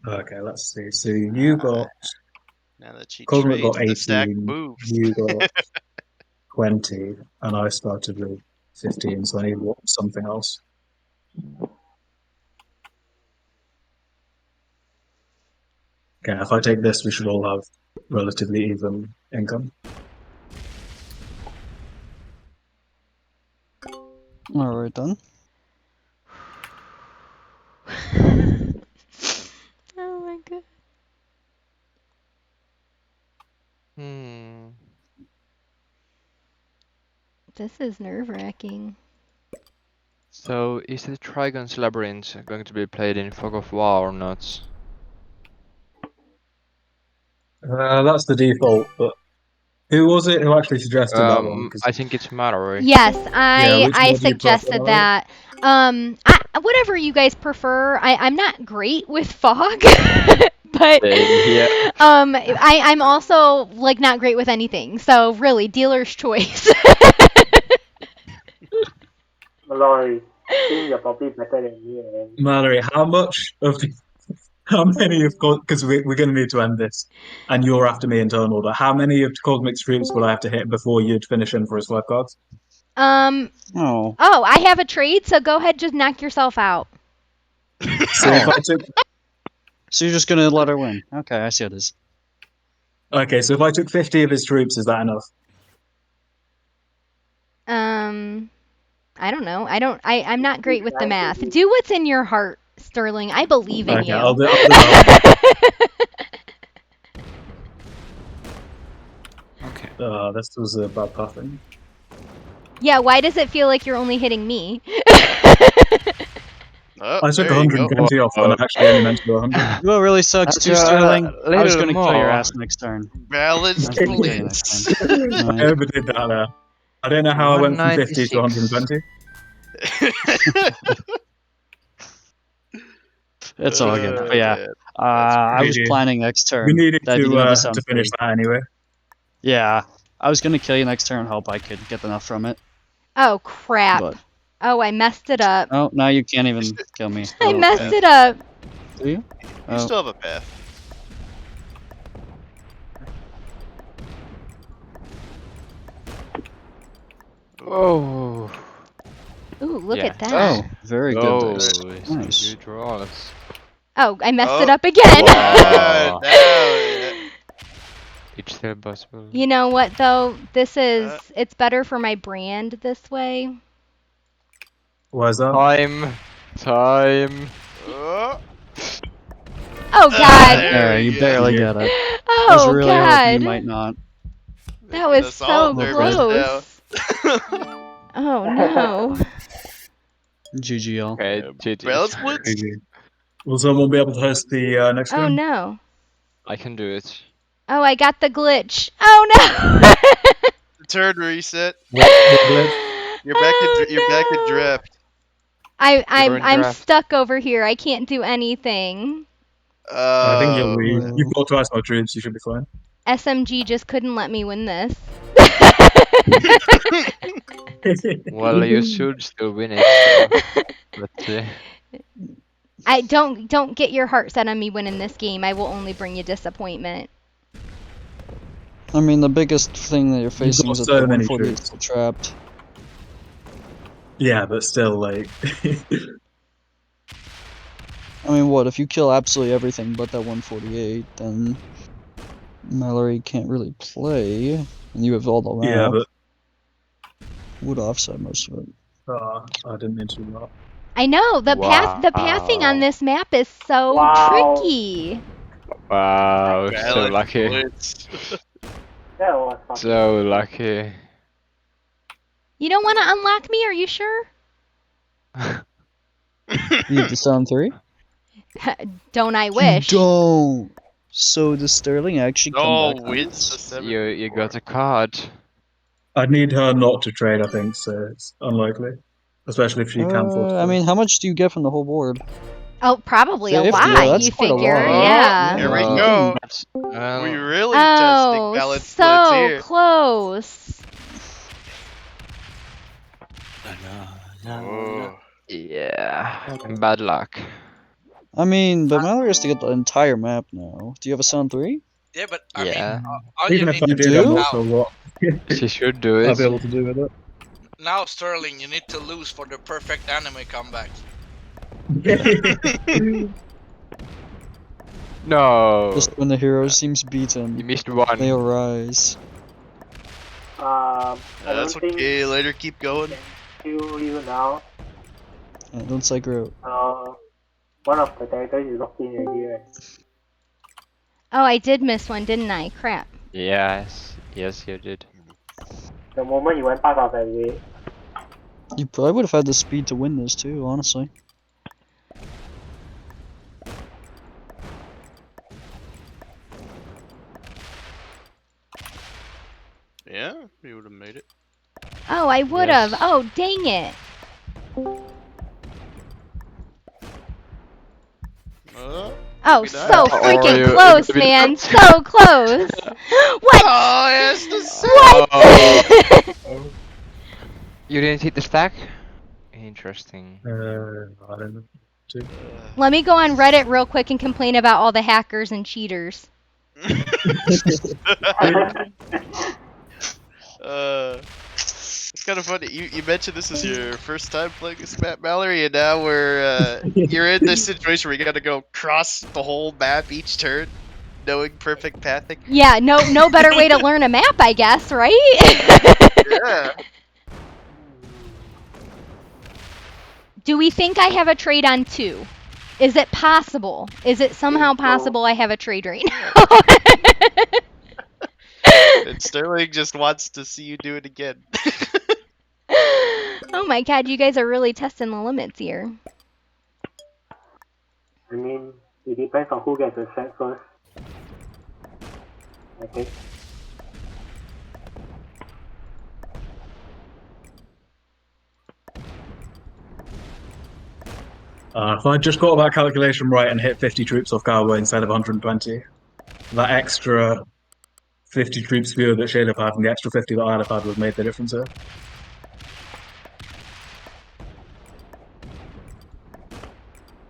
Okay, let's see. So you got Now that she Cosmic trades, got the stack 18, moves. you got 20, and I started with 15, so I need something else. Okay, if I take this, we should all have relatively even income. Alright then. Oh my God. This is nerve-wracking. So, is the Trigon's Labyrinth going to be played in Fog of War or not? That's the default, but who was it who actually suggested that one? 'Cause- I think it's Mallory. Yes, yeah, which I mod do you prefer, suggested Mallory? that. Whatever you guys prefer. I'm not great with fog, but Yeah. I'm also like not great with anything. So really, dealer's choice. Mallory, I think you're probably better than me. And Mallory, how much of the, how many of because we're going to need to end this, and you're after me in turn order. How many of Cosmic's troops would I have to hit before you'd finish in for his 5 cards? Oh. Oh, I have a trade, so go ahead, just knock yourself out. So if I took, So you're just gonna let her win. Okay, I see how it is. Okay, so if I took 50 of his troops, is that enough? I don't know. I'm not great with the math. Do what's in your heart, Sterling. I believe in Okay, you. I'll do that. Okay. This was a bad pathing. Yeah, why does it feel like you're only hitting me? Oh, I took there you go. 120 off when I actually only meant to do 100. You know what really sucks That's too, a Sterling? I was little gonna kill your more. ass next turn. I Balanced was gonna kill you next blitz. turn. I Alright. overdid that there. I don't know how I went from 50 to 196. 120. It's all good. But yeah, man. I was crazy. planning next We turn needed that you didn't have the sound to finish free. that anyway. Yeah, I was gonna kill you next turn and hope I could get enough from it. Oh crap. But Oh, I messed it up. oh, now you can't even kill me. I don't messed think. it up. Do you? You Oh, still have a path. Oh. Ooh, look Yeah. at that. oh, very good Those dice. Nice. good rolls. Oh, I messed Oh. it up again. Wow. Now, It's still possible. You know what though? This is Uh. it's better for my brand this way. Why is that? Time. oh, Oh god. There, we you go. barely get it. I was Oh really hoping you god. might not. That Making was us all so nervous close. now. Oh no. GGL. Okay, GG. Balance blitz? Crazy. Will someone be able to host the next Oh game? no. I can do it. Oh, I got the glitch. Oh no. Turn reset. What glitch? You're back in Oh, you're back in no. draft. You're in I'm draft. stuck over here. I can't do anything. I think you'll be. Well. You've got twice more troops. You should be fine. SMG just couldn't let me win this. Well, you should still win it. So. Let's see. I don't get your heart set on me winning this game. I will only bring you disappointment. I mean, the biggest thing that you're facing got is that so the many 148 is troops. still trapped. Yeah, but still, like. I mean, what? If you kill absolutely everything but that 148, then Mallory can't really play, and you have all the map. Yeah, but Would offset most of it. I didn't mean to do that. I know the pathing on Wow. this map is so Wow. tricky. Wow, so Balance lucky. blitz. That was fucking So lucky. You don't want to unlock me? Are you sure? You have the sound 3? Don't I wish? You don't! So does Sterling actually come No back on wins the this? 7. You got a card. I'd need her not to trade, I think, so it's unlikely. Especially if she can fortify. I mean, how much do you get from the whole board? Oh, probably a 50, lot, that's you quite a figure. lot. Yeah. Here we Yeah. go. But, We really Oh, testing balance blitz so here. close. Oh. yeah, bad luck. I mean, but Mallory has to get the entire map now. Do you have a sound 3? Yeah, but I mean, Yeah, all Even you if need I to did, do I'm not now, sure what she should do I'll be it. able to do with it. now, Sterling, you need to lose for the perfect anime comeback. No, Just when the hero seems beaten, you missed they one. arise. I That's don't think okay. Let her keep going. kill you now. Yeah, don't psycho out. One of the characters is locked in already, right? Oh, I did miss one, didn't I? Crap. Yes, yes, you did. The moment you went past our way. You probably would have had the speed to win this too, honestly. Yeah, we would have made it. Oh, I would have. Yes. Oh, dang it. Oh, maybe so not. Or freaking you- close, maybe man. not. So close. What? Oh, yes, the What? You didn't hit the stack? Interesting. I don't know. Let me go on Reddit real quick and complain about all the hackers and cheaters. It's kind of funny. You mentioned this is your first time playing this map, Mallory, and now we're you're in this situation where you got to go cross the whole map each turn. knowing perfect pathing. Yeah, no better way to learn a map, I guess, right? Yeah. Do we think I have a trade on 2? Is it possible? Is it somehow possible I have a trade right now? And Sterling just wants to see you do it again. Oh my god, you guys are really testing the limits here. I mean, it depends on who gets the set first. Okay. If I just got that calculation right and hit 50 troops off Cowboy instead of 120, that extra 50 troops fewer that Shade have had and the extra 50 that I'd have had would have made the difference here.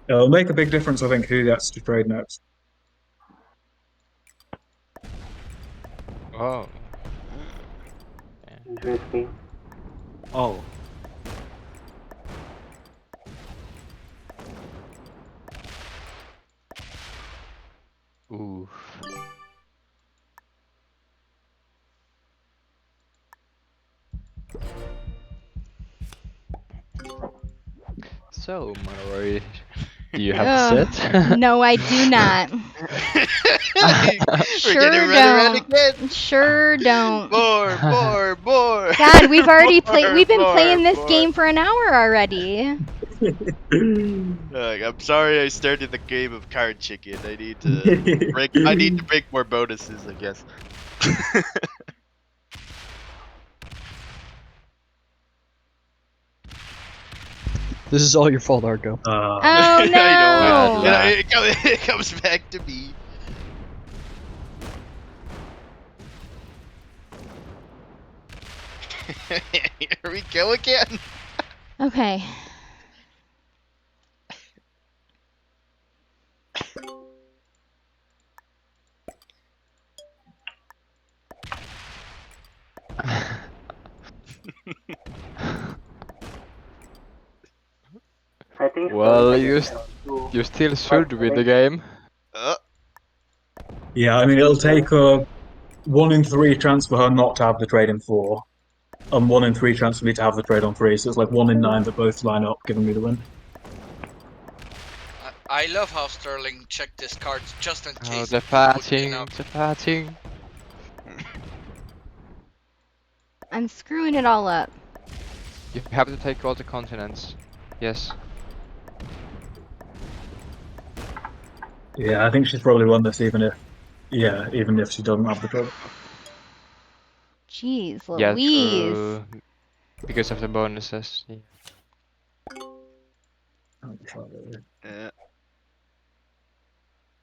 It'll make a big difference, I think, who gets to trade next. Oh. Interesting. Oh. Ooh. So, Monroy, do you have a set? No, I do not. We're Sure gonna run around don't. again. Sure don't. More. God, we've already played. We've been More, playing this more. game for an hour already. I'm sorry I started the game of card chicken. I need to break more bonuses, I guess. This is all your fault, Arco. Oh I know. no! It comes back to me. Here we go again. Okay. I think Well, Sterling you gets set on 2. You still should win the game. Yeah, I mean, it'll take a 1 in 3 chance for her not to have the trade in 4, and 1 in 3 chance for me to have the trade on 3, so it's like 1 in 9 that both line up, giving me the win. I love how Sterling checked his cards just in Oh, case. the it would be patting, enough. the patting. I'm screwing it all up. You have to take all the continents. Yes. Yeah, I think she's probably won this even if she doesn't have the trade. Jeez, Yeah, Louise. true. Because of the bonuses. Yeah.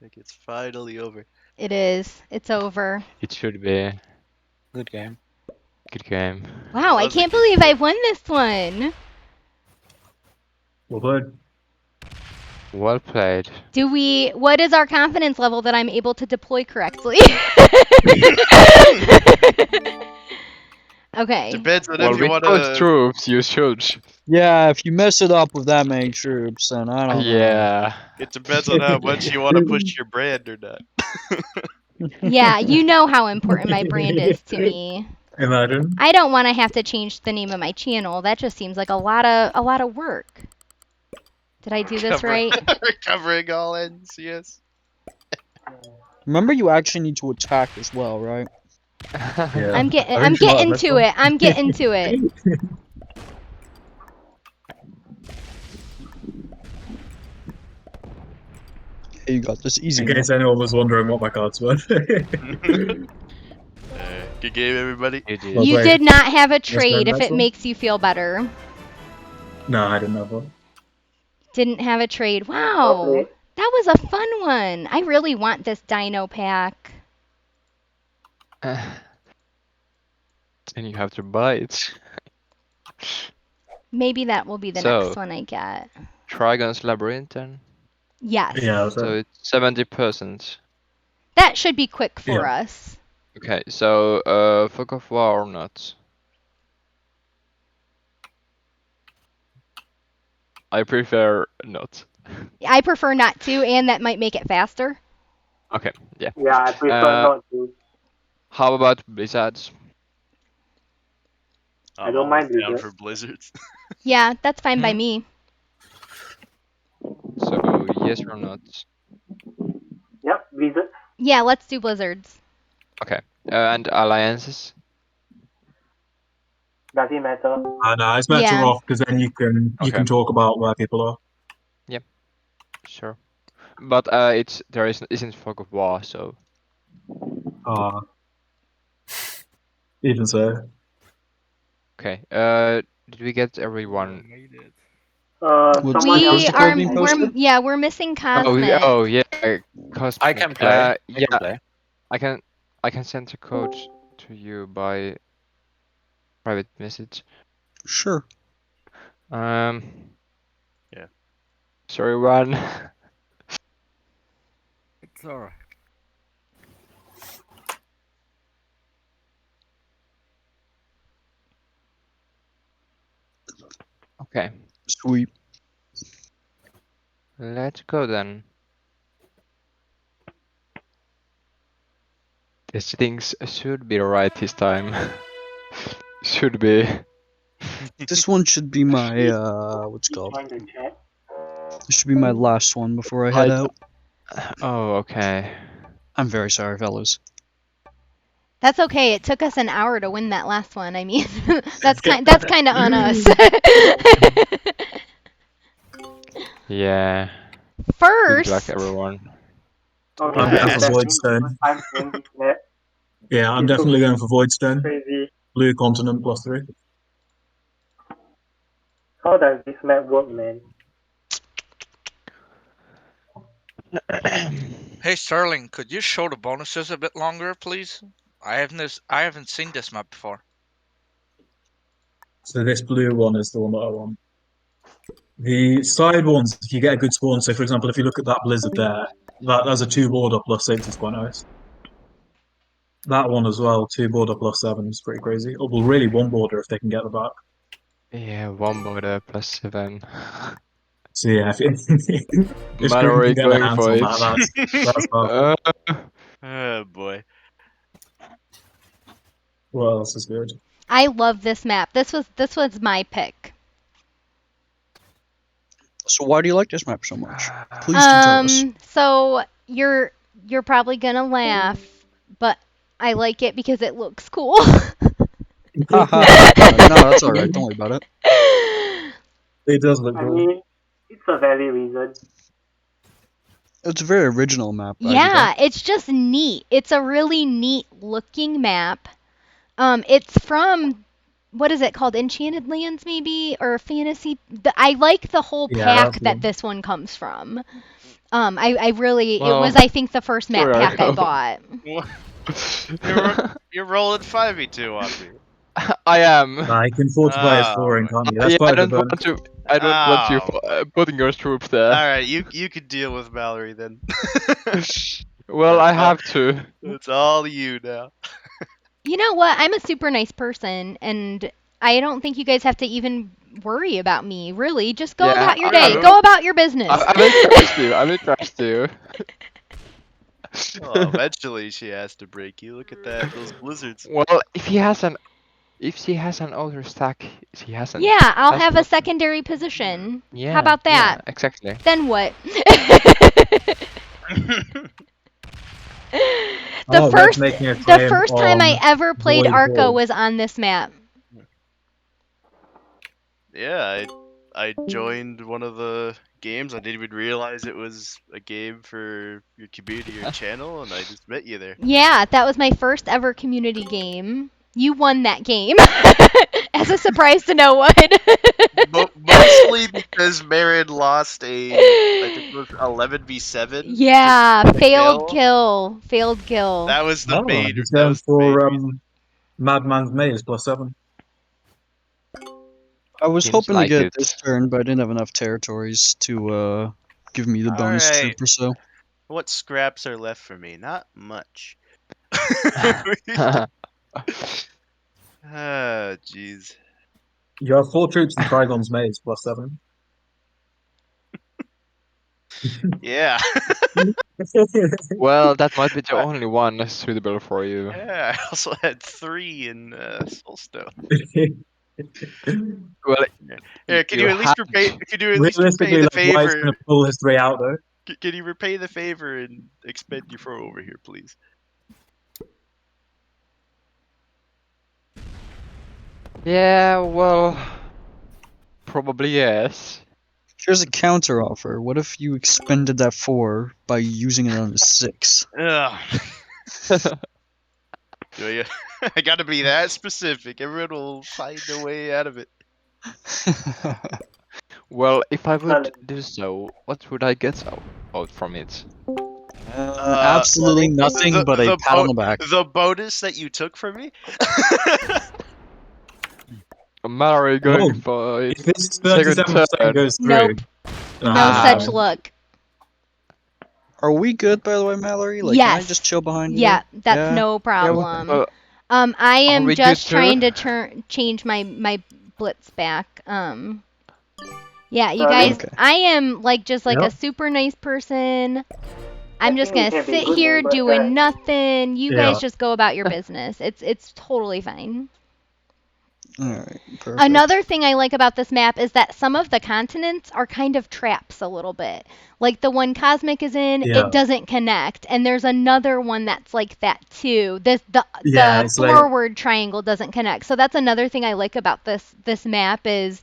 I think it's finally over. It is. It's over. It should be. Good game. Good game. Wow, I Was a can't good believe game. I've won this one. Well played. Well played. What is our confidence level that I'm able to deploy correctly? Okay. Depends on Well, if you with want those to. troops, you should. Yeah, if you mess it up with that many troops, then I don't know. Yeah. It depends on how much you want to push your brand or not. Yeah, you know how important my brand is to me. Imagine. I don't want to have to change the name of my channel. That just seems like a lot of work. Did I do this right? Covering all ends, yes. Remember, you actually need to attack as well, right? Yeah. I'm I getting think she might have missed to one. it. I'm getting to it. Hey, you got this easy. In case anyone was wondering what my cards were. Good game, everybody. You did. Well You played. did not have a Let's go trade if next it one. makes you feel better. No, I didn't have one. Didn't have a trade. Well Wow. played. That was a fun one. I really want this dino pack. Then you have to buy it. Maybe that will be the So- next one I get. Trigon's Labyrinth then. Yes. Yeah, So it's 70%. That should be quick for Yeah. us. Okay, so Fog of War or not? I prefer not. I prefer not to, and that might make it faster. Okay, yeah. Yeah, I prefer not to. How about blizzards? I I'm don't mind always down Blizzard. for blizzards. Yeah, that's fine by Mhm. me. So yes or not? Yep, Blizzard. Yeah, let's do blizzards. Okay. And alliances? Does it matter? No, it's better Yeah. off because then you can Okay. talk about where people are. Sure. But there isn't fog of war, so Even so. okay. Did we get everyone? Someone else. We the are code being we're posted? we're missing Oh, Cosmic. oh yeah, Cosmic. I can play. I Yeah, can play. I can send a code to you by private message. Sure. Yeah. Sorry, Ron. It's alright. Okay, Sweet. let's go then. These things should be right this time. Should be. This one should be my what's it called? Join the chat. This should be my last one before I head out. Oh, okay. I'm very sorry, fellas. That's okay. It took us an hour to win that last one. I mean, that's kind of on us. Yeah. Good First, luck, everyone. Okay, I'm this going is for definitely Voidstone. the first time playing this map. Yeah, I'm It's so definitely going for Voidstone. crazy. Blue Continent +3. How does this map work, man? Hey Sterling, could you show the bonuses a bit longer, please? I haven't seen this map before. So this blue one is the one that I want. The side ones, if you get a good spawn, so for example, if you look at that blizzard there, that's a 2 border +6 is quite nice. That one as well, 2 border +7 is pretty crazy. Oh, well, really 1 border if they can get the back. Yeah, 1 border +7. So yeah, if Scream Mallory can get their going hands for on it. that's powerful. Oh boy. What else is good? I love this map. This was my pick. So why do you like this map so much? Please do tell us. So you're probably gonna laugh, but I like it because it looks cool. Haha. No, that's alright. Don't worry about it. It does look I cool. mean, it's a valid reason. It's a very original map. Yeah, it's just neat. It's a really neat looking map. It's from, what is it called? Enchanted Lands, maybe, or Fantasy. I like the whole pack that this one comes from. I really, it was, I think, the first map sorry, pack I Arco. bought. You're rolling 5v2 on me. I am. Nah, you can fortify his flooring, can't you? That's Yeah, part of the bonus. I don't want you Oh. putting your troops there. Alright, you could deal with Mallory then. Well, I have to. It's all you now. You know what? I'm a super nice person, and I don't think you guys have to even worry about me. Really, just go Yeah, about your I day. know. Go about your business. I will trust you. I will trust you. Well, eventually she has to break you. Look at those blizzards. Well, if she has an older stack, she has an. Yeah, I'll has have a nothing. secondary position. Yeah. How about that? Yeah, exactly. Then what? Oh, Red's making a claim first time I on ever played Void Arco Ball. was on this map. Yeah, I joined one of the games. I didn't even realize it was a game for your community or channel, and I just met you there. Yeah, that was my first ever community game. You won that game as a surprise to no one. Mostly because Marin lost I think it was 11v7. Yeah, failed kill. Failed kill. That was the main. He's That going was the main for reason. Madman's Maze +7. I was Seems hoping like to get it. this turn, but I didn't have enough territories to give me the bonus Alright. troop or so. What scraps are left for me? Not much. Ah, jeez. You have 4 troops in Trigon's Maze +7. Yeah. Well, that might be the only one suitable for you. Yeah, I also had 3 in Soulstone. Well, Yeah, can you you at least had repay? Could you at least repay Realistically, the like White's favor? gonna pull his 3 out though. Can you repay the favor and expend your 4 over here, please? Yeah, well, probably yes. Here's a counter offer. What if you expended that 4 by using it on a 6? Ugh. Do I gotta be that specific. Everyone will find a way out of it. Well, if I would Well, do so, what would I get out from it? Absolutely nothing but a pat on the back. The bonus that you took from me. Mallory going Oh, for if this second 37% turn. goes through, Nope. No Ah. such luck. Are we good, by the way, Mallory? Like, can I Yes. just chill behind you? Yeah, that's Yeah? no Yeah, problem. well, I are am we good just too? trying to change my blitz back. Yeah, you So guys, Okay. I am just like a Yep. super nice person. I'm I just think we gonna can be sit good here neighbors, doing right? nothing. You Yeah. guys just go about your business. It's totally fine. Alright, perfect. Another thing I like about this map is that some of the continents are kind of traps a little bit. Like the one Cosmic is in, Yeah. it doesn't connect, and there's another one that's like that too. The Yeah, it's like- forward triangle doesn't connect. So that's another thing I like about this map is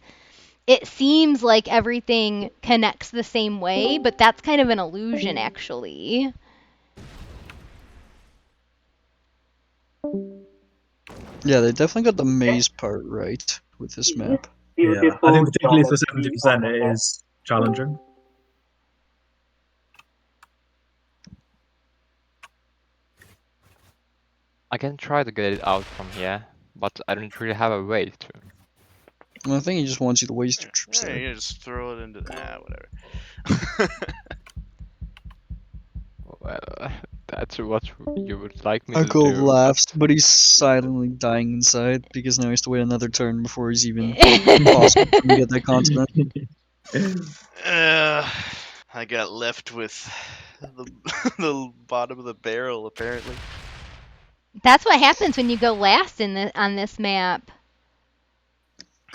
it seems like everything connects the same way, but that's kind of an illusion actually. Yeah, they definitely got the maze part right with this map. Yeah, I Beautiful think particularly for geometry 70% on the it map. is challenging. I can try to get it out from here, but I don't really have a way to. Well, I think he just wants you to waste your troops Yeah, there. you just throw it into whatever. Well, that's what you would like me to Uncle do. laughs, but he's silently dying inside because now he has to wait another turn before he's even possible for him to get that continent. I got left with the the bottom of the barrel apparently. That's what happens when you go last on this map.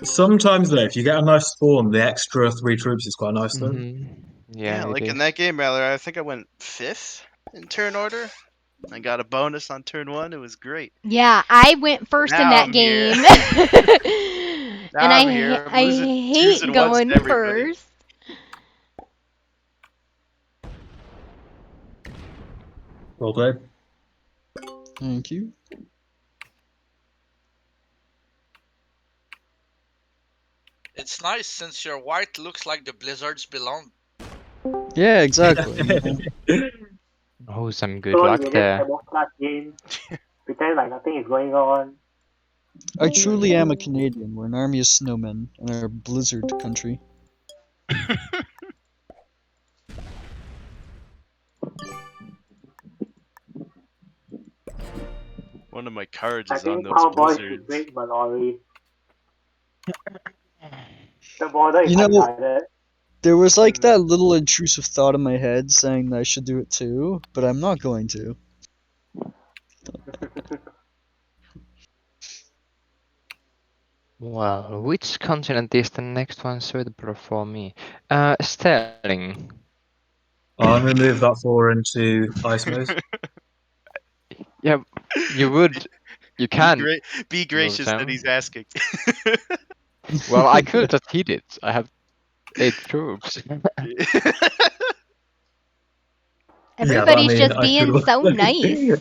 Sometimes though, if you get a nice spawn, the extra 3 troops is quite nice though. Yeah, like in that game, Mallory, I think I went 5th in turn order. I got a bonus on turn 1. It was great. Yeah, I went first in Now that I'm here. game. Now And I'm here. I'm I losing 2s hate and 1s going to everybody. first. Well played. Thank you. It's nice since your white looks like the blizzards belong. Yeah, exactly. Oh, some good So luck we just there. camouflage game, pretend like nothing is going on. I truly am a Canadian. We're an army of snowmen in our blizzard country. One of my cards I is on think those Cowboy should blizzards. break Mallory. The border is You know- unguarded. There was like that little intrusive thought in my head saying that I should do it too, but I'm not going to. Well, which continent is the next one suitable for me? Sterling. I'm going to move that 4 into ice maze. Yeah, you would. You can. Be gracious them. that he's asking. Well, I could just hit it. I have 8 troops. Everybody's Yeah, but I mean, just I being could- so nice.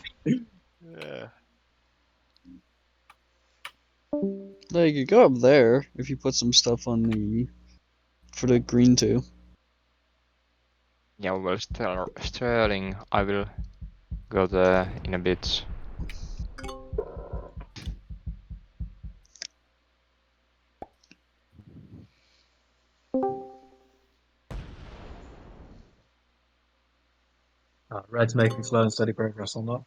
Like, you go up there if you put some stuff on the for the green too. Yeah, well, Sterling, I will go there in a bit. Red's making slow and steady progress on that.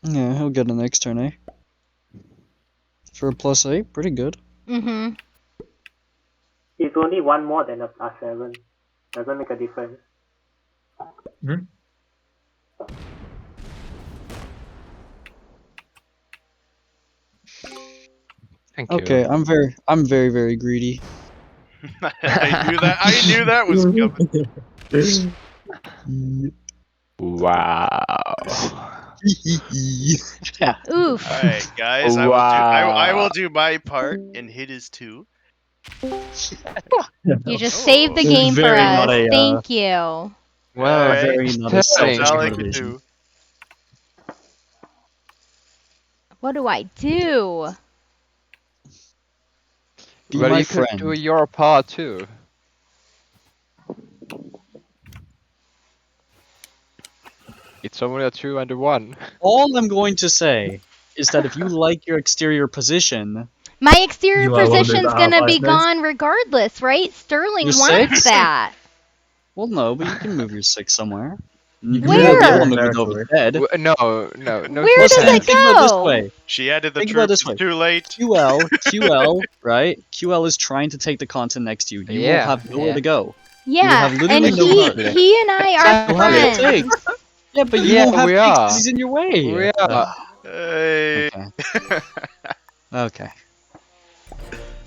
Yeah, he'll get an next turn, eh? For a +8, pretty good. Mm-hmm. It's only one more than a +7. Doesn't make a difference. Thank you. Okay, I'm very, very greedy. I knew that. I knew that was coming. Wow. Yeah. Oof. All right, guys. I will do my part and hit his 2. You just saved the Oh. game for Very not us. a, Thank you. Well, Alright. very not a Sterling. selfish That's all I can motivation. do. What do I do? Be well, my you friend. could do your part too. It's only a 2 and a 1. All I'm going to say is that if you like your exterior position, My exterior You might wanna move position's that gonna out be by a bit. gone regardless, right? Sterling Your wants 6? that. well, no, but you can move your 6 somewhere. You You can won't be Where? able to move it territory. over dead. No, no, Where you does can't. it Think about it this go? way. She added the Think about it troops. this way. It's too late. QL, right? QL is trying to take the continent next to you. You will Yeah, have nowhere yeah. to go. Yeah, have and literally no he card. he and I are You'll have friends. 6. Yeah, but you Yeah, won't have we 6 are. because he's in your way. We are. Hey. Okay. Okay.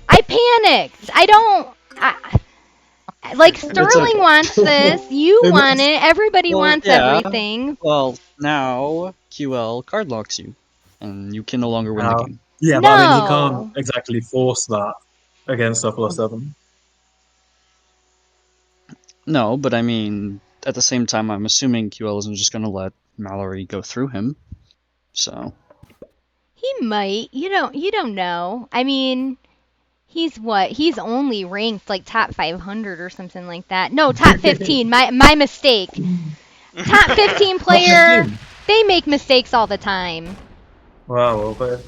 I panicked. I don't. Like Sterling okay. wants this. You want it. Everybody Well, wants yeah. everything. Well, now QL card locks you, and you can no longer win the game. Yeah, but I mean, he No. can't exactly force that against a +7. No, but I mean, at the same time, I'm assuming QL isn't just going to let Mallory go through him. So He might. You don't know. I mean, he's what? He's only ranked like top 500 or something like that. No, top 15. My mistake. Top 15 player. They make mistakes all the time. Wow, okay.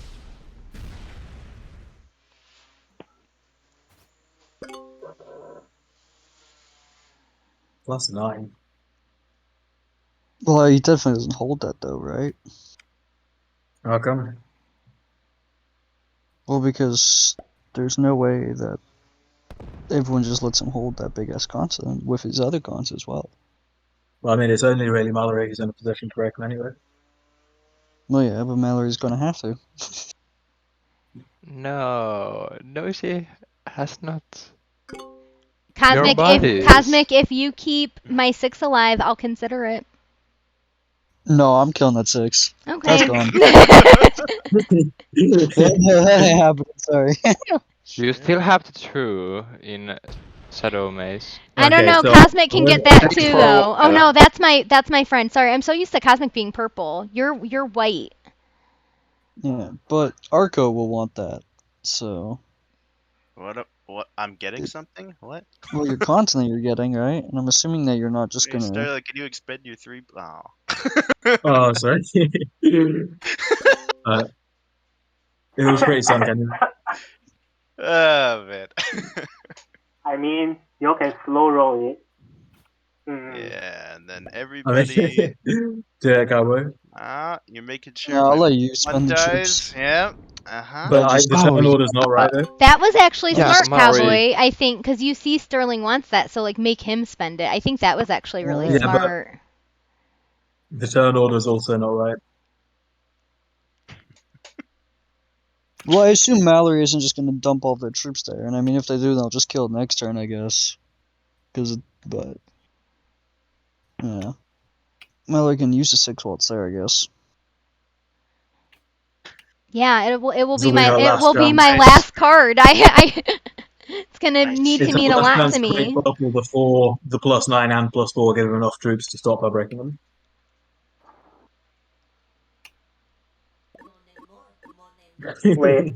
+9. well, he definitely doesn't hold that though, right? How come? Well, because there's no way that everyone just lets him hold that big ass continent with his other cons as well. Well, I mean, it's only really Mallory who's in a position to break him anyway. Well, yeah, but Mallory's going to have to. No, she has not. Cosmic, buddies. if you keep my 6 alive, I'll consider it. No, I'm killing that 6. Okay. That's gone. that ain't happening, sorry. You still have the 2 in Shadow Maze. I don't Okay, know. so- Cosmic can get that Thanks too, for- though. Oh no, that's my friend. Sorry, I'm so used to Cosmic being purple. You're white. Yeah, but Arco will want that. So, What? I'm getting something? What? well, your continent you're getting, right? And I'm assuming that you're not just Hey, gonna. Sterling, can you expend your 3? Oh. Oh, sorry. It was pretty sun, can you? Oh, man. I mean, you can slow roll it. Yeah, and then I everybody. mean, yeah, Cowboy. You're making sure Yeah, I'll my let you one spend the dies. troops. Yeah. Uh-huh. But just- the turn order's not right, though. That was actually Yeah, smart, Mari. Cowboy. I think because you see Sterling wants that, so like make him spend it. I think that was actually really Yeah, but- smart. The turn order's also not right. Well, I assume Mallory isn't just gonna dump all their troops there, and I mean, if they do, they'll just kill it next turn, I guess. But yeah, Mallory can use the 6 while it's there, I guess. Yeah, it will This will be our last chance. last card. It's gonna Nice. need to It's a mean a last lot chance to break me. purple before the +9 and +4 give him enough troops to stop by breaking them. Wait,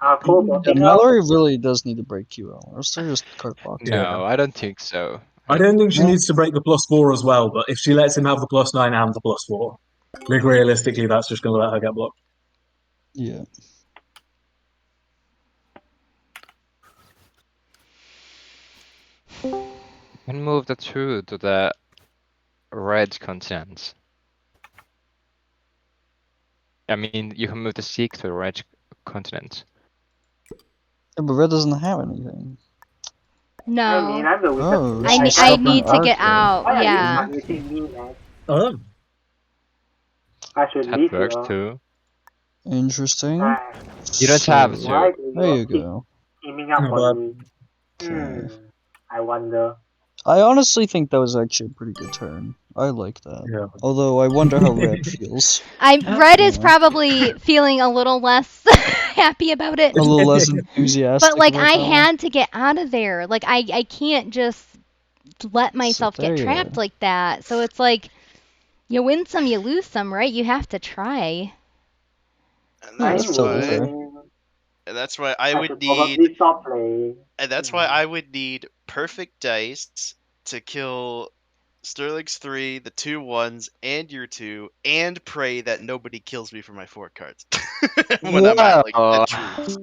Arco Yeah, blocking out? Mallory really does need to break QL, or else they're just card blocked. No, I don't think so. I don't think she No. needs to break the +4 as well, but if she lets him have the +9 and the +4, I think realistically that's just going to let her get blocked. Yeah. You can move the 2 to the red continent. I mean, you can move the 6 to the red continent. Yeah, but Red doesn't have anything. I mean, No, I'm the weakest. Oh, I she's need to stopping get Arco. out. Why are you Yeah. targeting me, man? Oh. I should That leave works you. too. Interesting. Right. You don't have So, to. Why do there you you keep go. teaming up No, for but- me? Okay. I wonder. I honestly think that was actually a pretty good turn. I like that. Yeah. Although I wonder how red feels. Red is Yeah. probably feeling a little less happy about it. A little less enthusiastic. But like about I that one. had to get out of there. Like I can't just let myself there get you trapped are. like that. So it's like you win some, you lose some, right? You have to try. And Yeah, that's that's totally why. fair. And that's why I I would should need. probably stop playing. And that's why I would need perfect dice to kill Sterling's 3, the 2 1s, and your 2, and pray that nobody kills me for my 4 cards when I'm at like Wow. at troops.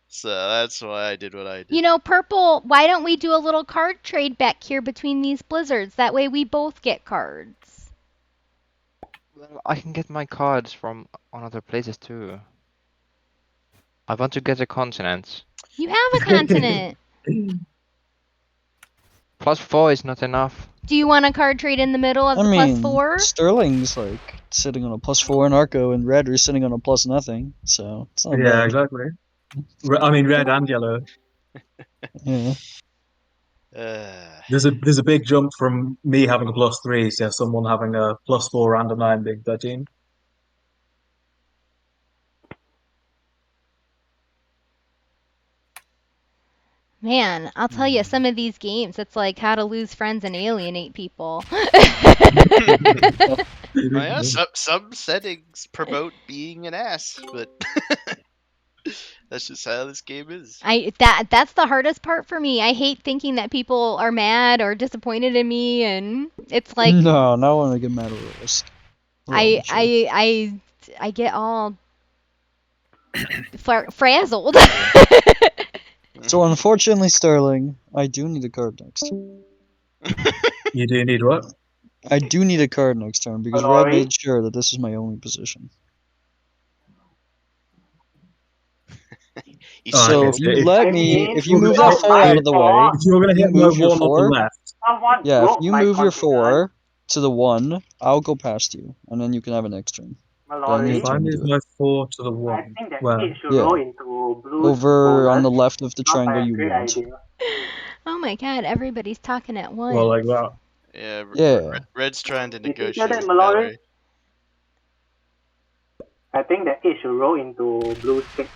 So that's why I did what I did. You know, Purple, why don't we do a little card trade back here between these blizzards? That way we both get cards. Well, I can get my cards from on other places too. I want to get a continent. You have a continent. +4 is not enough. Do you want a card trade in the middle of I the mean, +4? Sterling's like sitting on a +4 in Arco, and Red is sitting on a +0. So it's not Yeah, bad. exactly. I mean, red and yellow. Yeah. There's a big jump from me having a +3 to someone having a +4 and a 9 being 13. Man, I'll tell you, some of these games, it's like how to lose friends and alienate people. Well, yeah, some settings promote being an ass, but that's just how this game is. That's the hardest part for me. I hate thinking that people are mad or disappointed in me, and it's like No, not when I get mad over a risk. I get all frazzled. So unfortunately, Sterling, I do need a card next. You do need what? I do need a card next turn because Red Sorry? made sure that this is my only position. You So okay, if you if- let I me, mean, if you you're move gonna that hit 4 out of the way, If you're gonna you hit my move your 1 on the 4. left, Someone Yeah, if broke you my move your continent. 4 to the 1, I'll go past you, and then you can have an next turn. Mallory, if I turn to move do it. my 4 to the I 1, think that well, it should Yeah. roll into Blue's Over on the bonus. left of the Not triangle a you great want. idea. Oh my god, everybody's talking at once. well, like that. Yeah, Yeah. Red's trying to You think negotiate that, with Mallory? Mallory. I think that it should roll into Blue's 6.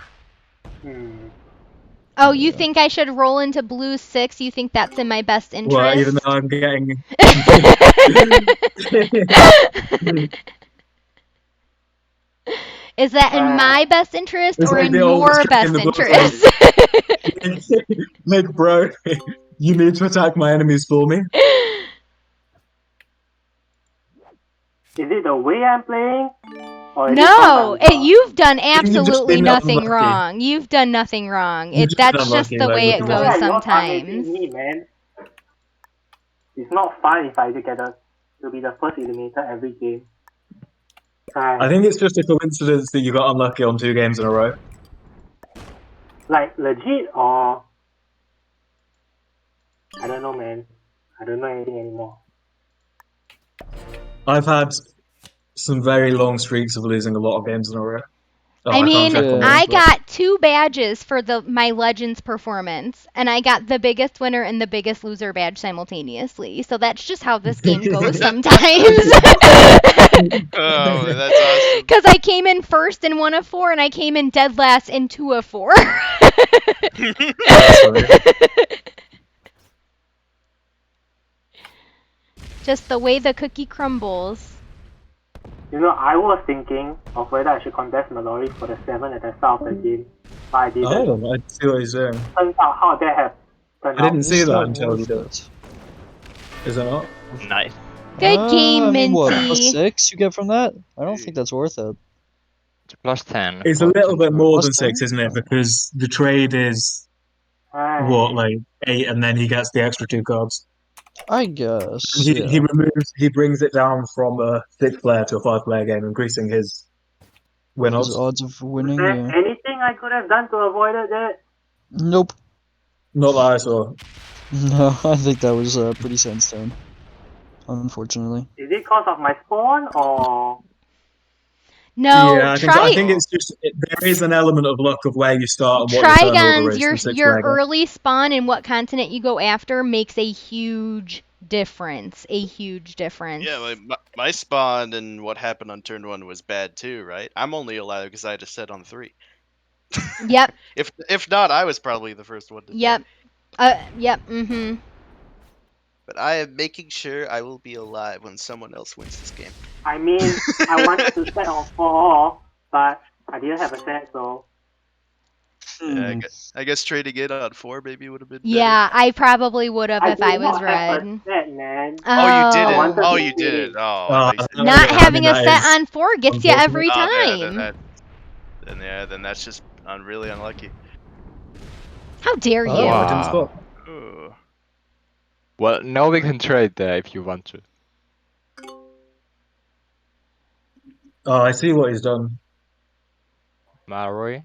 Oh, you think I should roll into blue 6? You think that's in my best interest? Well, even though I'm getting. Is that in my best interest It's or like in the old your trick in best the book, interest? like, bro, you need to attack my enemies for me. Is it the way I'm playing? Or is it No, because I'm you've done You've just absolutely been nothing unlucky. wrong. You've done nothing wrong. You've just That's been just unlucky, the like, way with it the goes rest. you're sometimes. targeting me, man. It's not fun if I to be the first eliminator every game. I think it's just a coincidence that you got unlucky on 2 games in a row. Like legit or I don't know, man. I don't know anything anymore. I've had some very long streaks of losing a lot of games in a row. Oh, I can't mean, check on I this, but- got 2 badges for my Legends performance, and I got the biggest winner and the biggest loser badge simultaneously. So that's just how this game goes sometimes. Oh, that's awesome. Because I came in first in 1 of 4, and I came in dead last in 2 of 4. Just the way the cookie crumbles. You know, I was thinking of whether I should contest Mallory for the 7 at the start of the game, but I didn't. Oh, I see what he's saying. Turns out how that happened. Turned I didn't out. see It's that not until you worth did. it. Is it not? Nice. Good game, I mean, what, Minty. +6 you get from that? I don't think that's worth it. It's +10. It's a for little 10 bit cards. more Plus than 6, 10? isn't it? Because the trade is, what, like 8, and then he gets the extra 2 cards. I guess. And Yeah. he brings it down from a 6-player to a 5-player game, increasing his win His odds. odds of Is winning, there yeah. anything I could have done to avoid that? Nope. Not that I saw. No, I think that was pretty sandstone. Unfortunately. Is it because of my spawn or No, Yeah, I think it's just there is an element of luck of where you start and what your turn order Trigons, is for 6 your mega. early spawn and what continent you go after makes a huge difference. A huge difference. Yeah, my spawn and what happened on turn 1 was bad too, right? I'm only allowed because I just set on 3. Yep. If not, I was probably the first one to Yep. Yep. But I am making sure I will be alive when someone else wins this game. I mean, I wanted to set on 4, but I didn't have a set, so. Yeah, I guess trading it on 4 maybe would have been Yeah, I probably would have if I was red. Set, man. Oh, you did Oh. it. Oh, you did it. Oh, I thought you said Not I having mean, a that set is on 4 gets you every unfortunate. time. then that's just really unlucky. How dare you? Oh, I didn't spot. Ooh. Well, now we can trade there if you want to. Oh, I see what he's done. Maroi,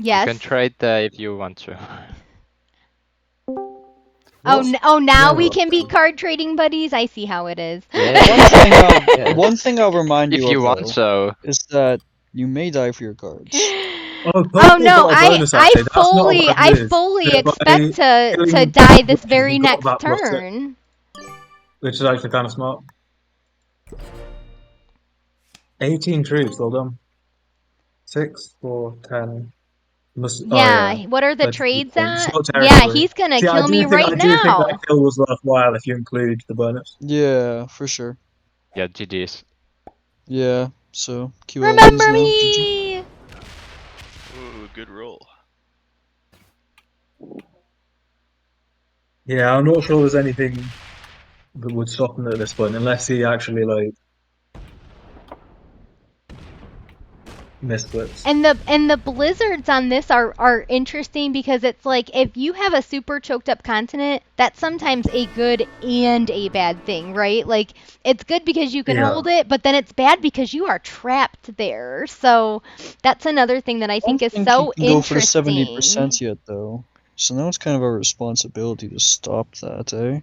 Yes. you can trade there if you want to. Now we can be card trading buddies. I see how it is. Yeah. One thing I'll remind If you you of, want though, so. is that you may die for your cards. Oh, no, got a bonus, I actually. That's not a fully bad I move. fully Yeah, but expect to killing die this Witches, very he got next that plus six, turn. which is actually kind of smart. 18 troops, well done. 6, 4, 10. Yeah, what are the That's a good trades point. It's at? not Yeah, territory. he's gonna See, kill me I right do think that now. kill was worthwhile if you include the bonus. Yeah, for sure. Yeah, GG's. Yeah, so QL Remember wins now. me! Ooh, good roll. Yeah, I'm not sure there's anything that would stop him at this point, unless he actually, like, misflips. And the blizzards on this are interesting because it's like if you have a super choked up continent, that's sometimes a good and a bad thing, right? Like it's good because you can hold it, but then it's bad because you are trapped there. So that's another thing that I think is so He can go for the interesting. 70% yet, though. So now it's kind of our responsibility to stop that, eh?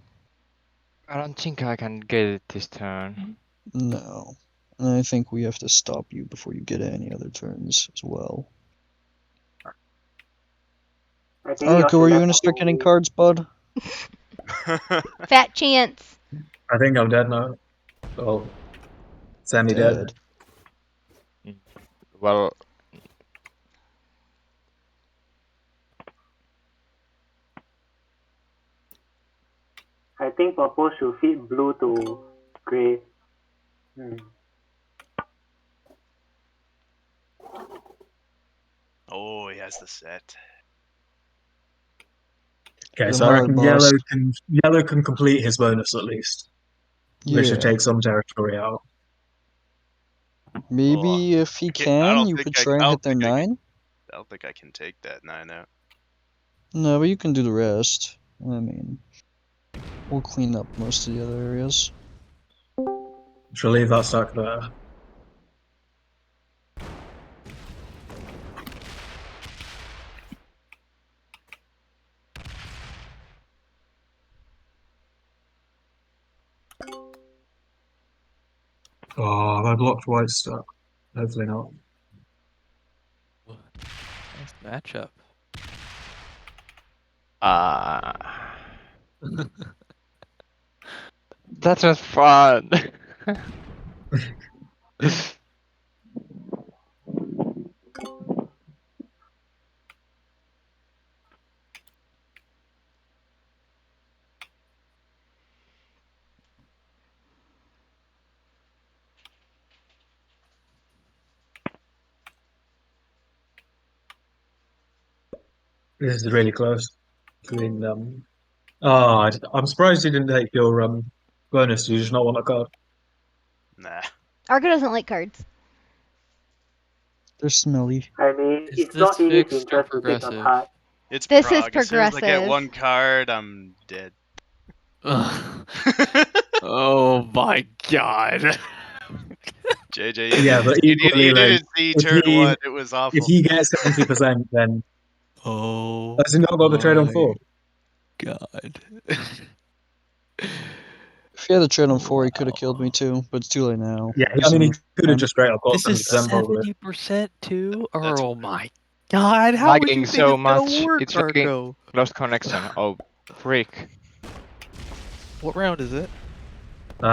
I don't think I can get it this turn. No. And I think we have to stop you before you get any other turns as well. Arco, are you going to start getting cards, bud? Fat chance. I think I'm dead now. Oh, semi-dead. Well, I think purple should fit blue to grey. Oh, he has the set. Okay, so I reckon yellow can complete his bonus at least. Yeah. Which should take some territory out. Maybe if he can, you could try and hit their 9? I don't think I can take that 9 out. No, but you can do the rest. I mean, we'll clean up most of the other areas. Should leave that stack there. Oh, I blocked white stack. Hopefully not. Nice matchup. That was fun. This is really close between them. Oh, I'm surprised you didn't take your bonus. You just not want a card. Nah. Arco doesn't like cards. They're smelly. I mean, Is it's not in his fixed or interest to take a progressive? card. It's This prog. is As soon as I get progressive. one card, I'm dead. Oh my god. JJ, Yeah, but equally, you like, didn't see turn 1. It was awful. if he gets 70%, then Oh. has he not got the trade on 4? God. he had a trade on 4, he could have killed me too, but it's too late now. Yeah, I mean, he could have just straight up got This is 70% probably. 70% too? That's- Oh my god, how would you Lagging think so it's gonna much. work, It's lagging. Arco? Lost connection. Oh, freak. What round is it?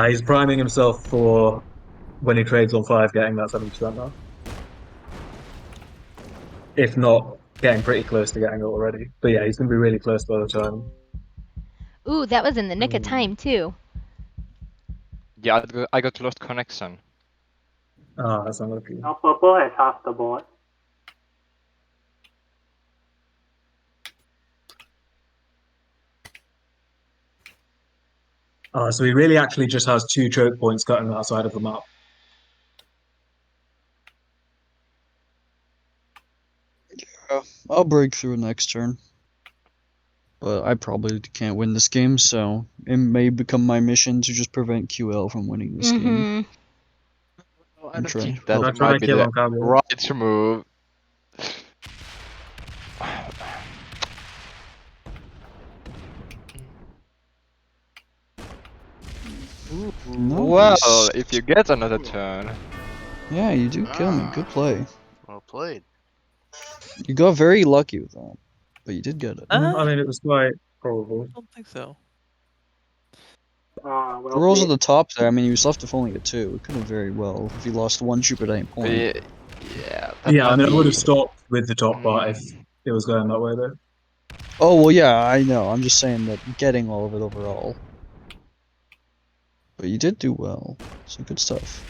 He's priming himself for when he trades on 5, getting that 70% now. If not, getting pretty close to getting it already. But yeah, he's going to be really close by the time. Ooh, that was in the nick of time too. Yeah, I got lost connection. That's unlucky. Now purple has half the board. So he really actually just has 2 choke points cutting that side of the map. I'll break through next turn. But I probably can't win this game, so it may become my mission to just prevent QL from winning this game. Mm-hmm. I don't try. think that I'll try might and be kill the on Cowboy. right move. Well, Nice. if you get another turn. Yeah, you do kill me. Good play. Well played. You got very lucky with that, but you did get it. I mean, it was quite probable. I don't think so. Well The rolls at played. the top there, I mean, he was left with only a 2. It could have very well, if he lost 1 troop at any point. Yeah, Yeah, I mean, I would have be- stopped with the top part if it was going that way, though. Oh, well, yeah, I know. I'm just saying that getting all of it overall. But you did do well. So good stuff.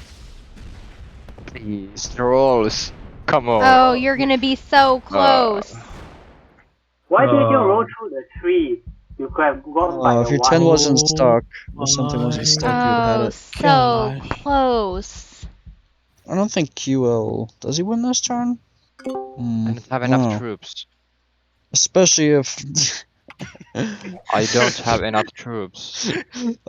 Please, the rolls. Come on. Oh, you're gonna be so close. Why did you roll through the 3? You could have gone by If the your 1. 10 wasn't Oh stuck, or something wasn't stuck, you would have had Oh, it. so Gosh. close. I don't think QL... Does he win this turn? I don't have enough troops. Especially if... I don't have enough troops.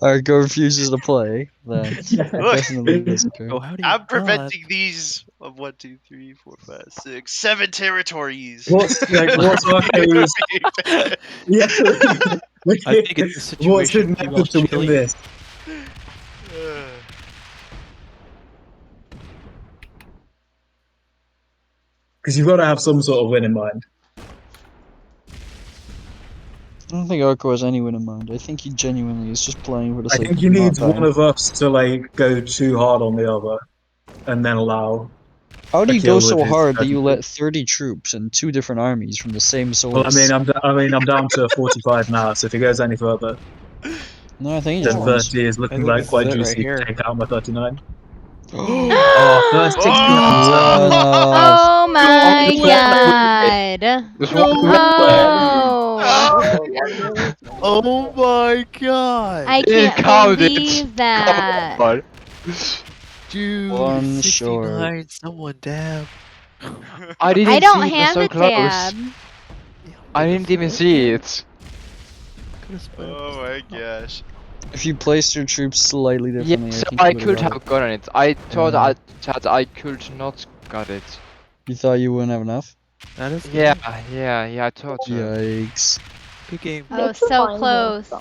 Argo refuses to play, then it Look, definitely does occur. Oh, how do you I'm not? preventing these of 1, 2, 3, 4, 5, 6, 7 territories. What's Arco's... Yeah. I think it's a situation What's his QL method to win chilling. this? Because you've got to have some sort of win in mind. I don't think Arco has any win in mind. I think he genuinely is just playing for the I sake think of he not needs dying. one of us to like go too hard on the other, and then allow. How do a you go kill so with his hard that you strategy. let 30 troops and 2 different armies from the same source? Well, I'm down to 45 now. So if he goes any further, No, I think he just then wins. 30 is I looking think like this is quite it right juicy here. to take out my 39. Oh, First 60 Oh my god. Just one Oh. Oh my god! I It can't counted. believe that. Come on. Dude, One 69, someone dab. I didn't I don't see it was have so the close. tab. I didn't even see it. Oh my gosh. If you placed your troops slightly differently, Yes, I think I you could got have it. gotten it. I thought Yeah. I could not got it. You thought you wouldn't have enough? That is Yeah, I thought so. Yikes. good game. Oh, so close. So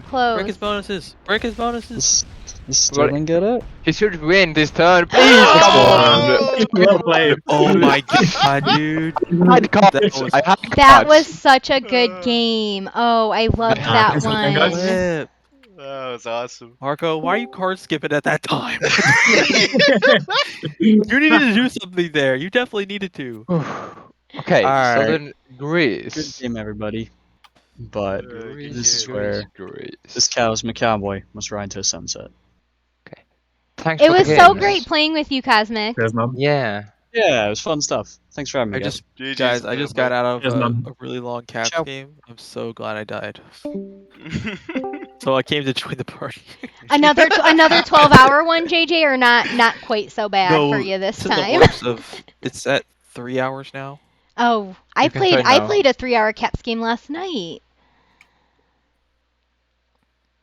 Break close. his bonuses. Break his bonuses. Does Sterling get it? He should win this turn, please. Come on. Well played. Oh my god, dude. I had cards. That was I had That cards. was such a good game. Oh, I loved that Thanks for playing, guys. one. flip. That was awesome. Marco, why are you card skipping at that time? You needed to do something there. You definitely needed to. Okay, Alright. Southern Good Greece. game, everybody. But Greece, this is Greece, where Greece. this cow's Cowboy must ride to sunset. Thanks It for was the so games. great playing with you, Cosmic. Cheers, man. Yeah. Yeah, it was fun stuff. Thanks for having me, I guys. just, GG's, guys, I just got out of Yes, ma'am. a really long Cavs Ciao. game. I'm so glad I died. So I came to join the party. Another 12-hour one, JJ, or not quite so bad No, for you this it's in the time. works of. It's at 3 hours now. Oh, I You can say played no. a 3-hour Caps game last night.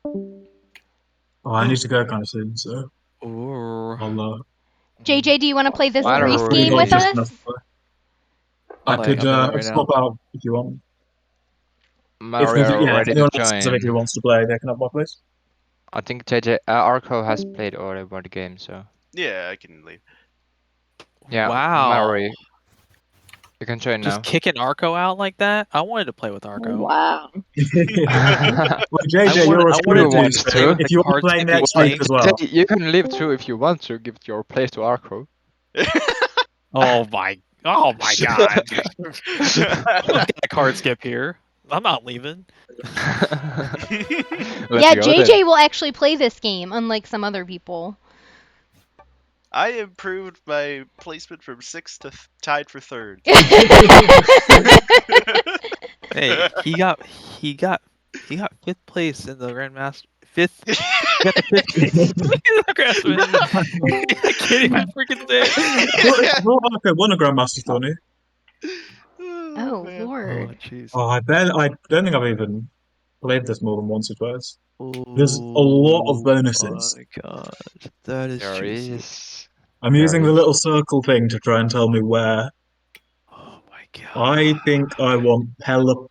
Oh, I need to go kind of soon, so Ooh. I'll. JJ, do you want to play this Why don't Greece we- game with just us? enough to play. I'm I playing, could I'm playing right swap out if you want. If Mario anyone ready to else join. specifically wants to play, they can have my place. I think JJ Arco has played already one game, so Yeah, I can leave. yeah. Wow. Mallory, you can join Just now. kicking Arco out like that? I wanted to play with Arco. Wow. Well, JJ, you're a I wanted student to too, play so with if the you want to card play skipping next thing. week as well. You can leave too if you want to. Give your place to Arco. Oh my god. Look at that card skip here. I'm not leaving. Yeah, JJ will actually play this game, unlike some other people. I improved my placement from 6th to tied for 3rd. Hey, he got 5th place in the Grandmaster. He got the 5th place. I can't even freaking say it. Well, Arco won a Grandmaster tourney. Oh, man. Oh Lord. jeez. Oh, I don't think I've even played this more than once or twice. There's a lot of bonuses. Oh my god, that is There juicy. is. I'm using the little circle thing to try and tell me where. Oh my god. I think I want Peloponnesos.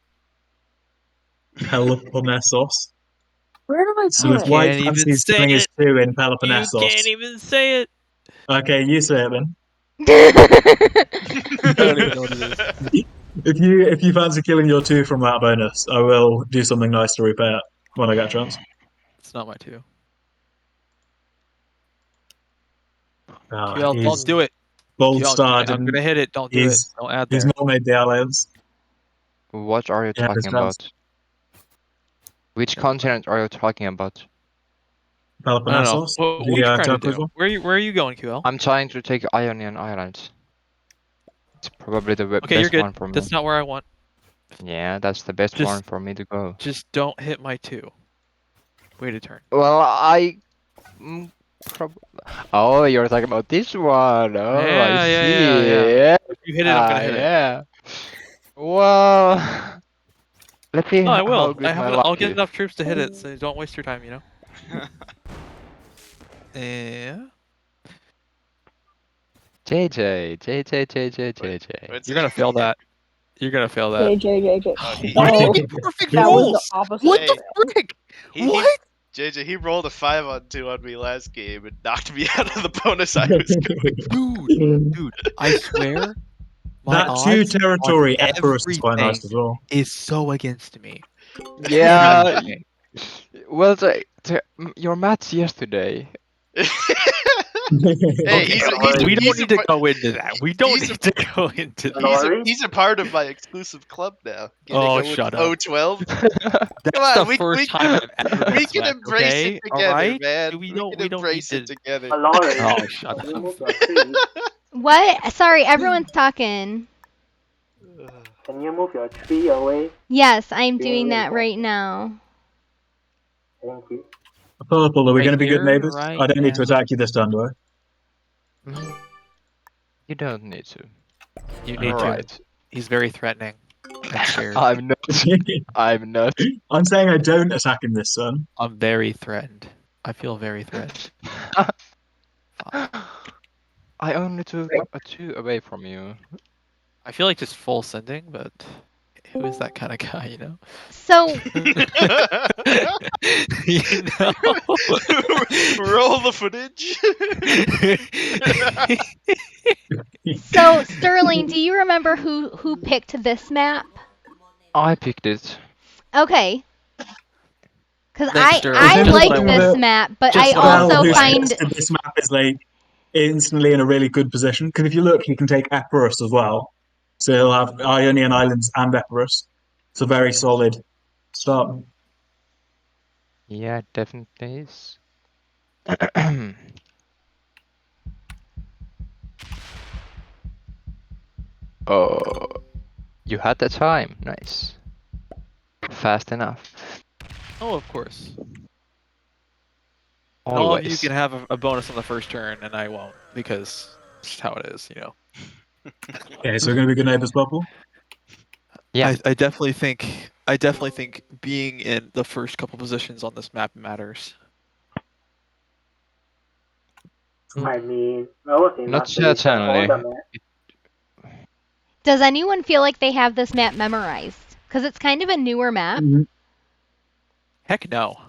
Where do I So put if it? White Can't even fancies say killing his it. 2 in You Peloponnesos. can't even say it. Okay, you say it then. I don't even know what it is. If you fancy killing your 2 from that bonus, I will do something nice to repay it when I get a chance. It's not my 2. Ah, QL, he's don't do it. Gold QL, Star I'm didn't. gonna hit it. Don't do it. Don't add He's there. not made the Alliance. What are you Yeah, talking there's chance. about? Which continent are you talking about? I don't know. Peloponnesos? What are you trying to Turquoise do? one? Where are you going, QL? I'm trying to take Ionian Islands. It's probably the Okay, you're best good. one for me. That's not where I want. Yeah, that's the best Just- one for me to go. Just don't hit my 2. Wait a turn. Well, oh, you're talking about this one. Oh, I see. Yeah. If you hit it, I'm gonna hit it. Yeah. Well, let's see No, I how will. good my luck I'll get is. enough troops to hit it, so don't waste your time, you know? Yeah. JJ. You're gonna fail that. You're gonna fail that. JJ. Why do you Oh, get perfect that was the rolls? opposite. What Hey. the frick? What? JJ, he rolled a 5-on-2 on me last game and knocked me out of the bonus I was going. Dude, I swear, my That odds 2 territory on Epirus is quite nice everything as well. is so against me. Yeah. Well, your match yesterday. Hey, We don't need to go into that. We don't he's need to go into that. Mallory? He's a part of my exclusive club now. Oh, shut up. 012. That's Come on, the first time I've ever been we can swept, embrace okay? it together, Alright? man. We We don't can need embrace to. it together. Mallory, Oh, shut can you up. move your tree? What? Sorry, everyone's talking. Can you move your tree away? Yes, I'm doing Yeah, that right now. Thank you. Purple, are we Right going to be good here, neighbors? right I don't need to now. attack you this time, do I? You don't need to. You need to. Alright. He's very threatening. I'm scared. I'm not. I'm not. I'm saying I don't attack him this turn. I'm very threatened. I feel very threatened. I only took a 2 away from you. I feel like just full sending, but who is that kind of guy, you know? So, You know? Roll the footage. so Sterling, do you remember who picked this map? I picked it. Okay. Because Thanks, I Sterling. Just like what I this wanted. map, but Just I what I also wanted. find This map is like instantly in a really good position because if you look, he can take Epirus as well. So he'll have Ionian Islands and Epirus. It's a very solid start. Yeah, definitely is. Oh, you had the time. Nice. Fast enough. Oh, of course. All of you Always. can have a bonus on the first turn, and I won't, because it's just how it is, you know. Okay, so we're going to be good neighbors, Purple. Yeah. I definitely think being in the first couple positions on this map matters. I mean, I was in Not Master League for all certainly. the map. does anyone feel like they have this map memorized? Because it's kind of a newer map. Heck no.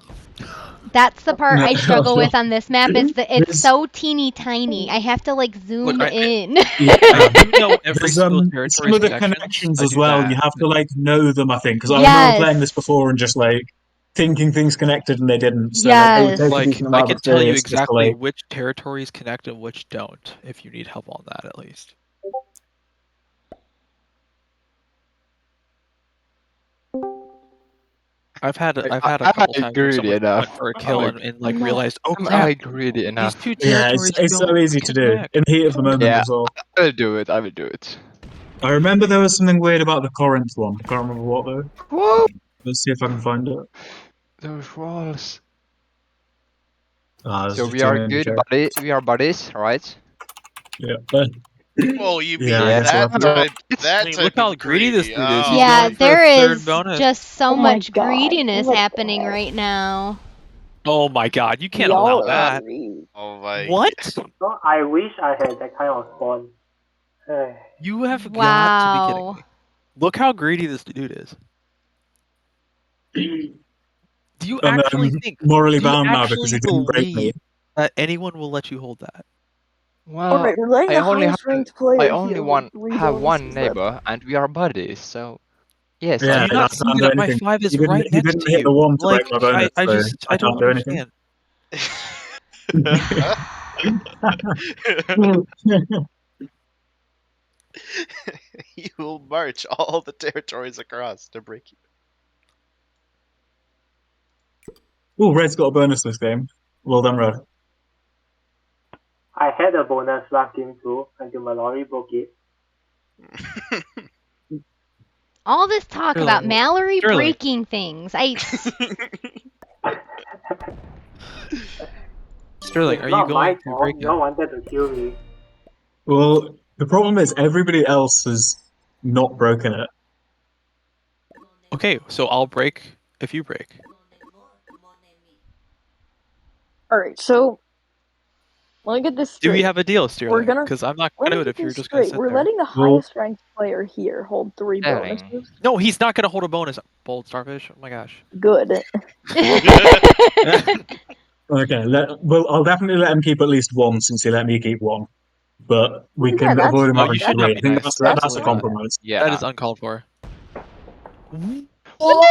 That's the part No, I struggle with on this map. Is that it's There's- so teeny tiny. I have to like zoom I- in. Yeah. I do know every There's single some territory's of the connections. connections I as do well. that. You have to like know them, I think, because I remember Yes. playing this before and just like thinking things connected and they didn't. So like, it would Yes. take a Like decent I amount can of tell you experience just to, exactly like, which territories connect and which don't, if you need help on that at least. I've had a couple times where greedy someone enough. went for a kill and like No. realized, oh Am crap, I greedy these enough? two Yeah, territories it's so don't easy to do connect. in the heat of the moment Yeah. as well. I will do it. I will do it. I remember there was something weird about the Corinth one. I can't remember what though. Whoa! Let's see if I can find it. Those walls. Ah, there's So just we too are many good to check. buddy. We are buddies, right? Yeah. Oh, you mean Yeah, I guess that we'll have type? That I mean, type look how of greedy this greedy. dude is. He's Oh. Yeah, going for a there third is bonus. just so Oh my much God, greediness what the happening heck? right now. Oh my god, you can't Y'all allow are that. greedy. Oh my. What? So I wish I had that kind of spawn. You have got to be Wow. kidding me. Look how greedy this dude is. Do you And actually I'm think? morally Do you bound now because actually he didn't break me. believe that anyone will let you hold that? Well, Alright, we're letting I the only highest have ranked player I only here hold 3 have one bonuses. neighbor, and we are buddies. So yes, Do Yeah, you I not I see can't do that my anything. 5 is He didn't. right He next didn't to hit the you? one to Like, break my bonus, I so just I don't can't do anything. understand. You will march all the territories across to break you. Oh, Red's got a bonus this game. Well done, Red. I had a bonus last game too until Mallory broke it. All this talk Sterling, about Mallory Sterling. breaking things. Sterling, It's are you not my going to fault. break You all it? wanted to kill me. Well, the problem is everybody else has not broken it. Okay, so I'll break if you break. Alright, so let me get this Do straight. we have a deal, Sterling? gonna- Because I'm not Let gonna me do it get if you're this just gonna straight. sit We're there. letting the Well- highest ranked player here hold 3 Sterling. bonuses. No, he's not gonna hold a bonus. Bold Starfish. Oh my gosh. Good. Okay, well, I'll definitely let him keep at least one since he let me keep one. But we Yeah, can that's- avoid him No, having you should not 3. be I think nice. that's a Absolutely not. compromise. yeah. That is uncalled for. Oh,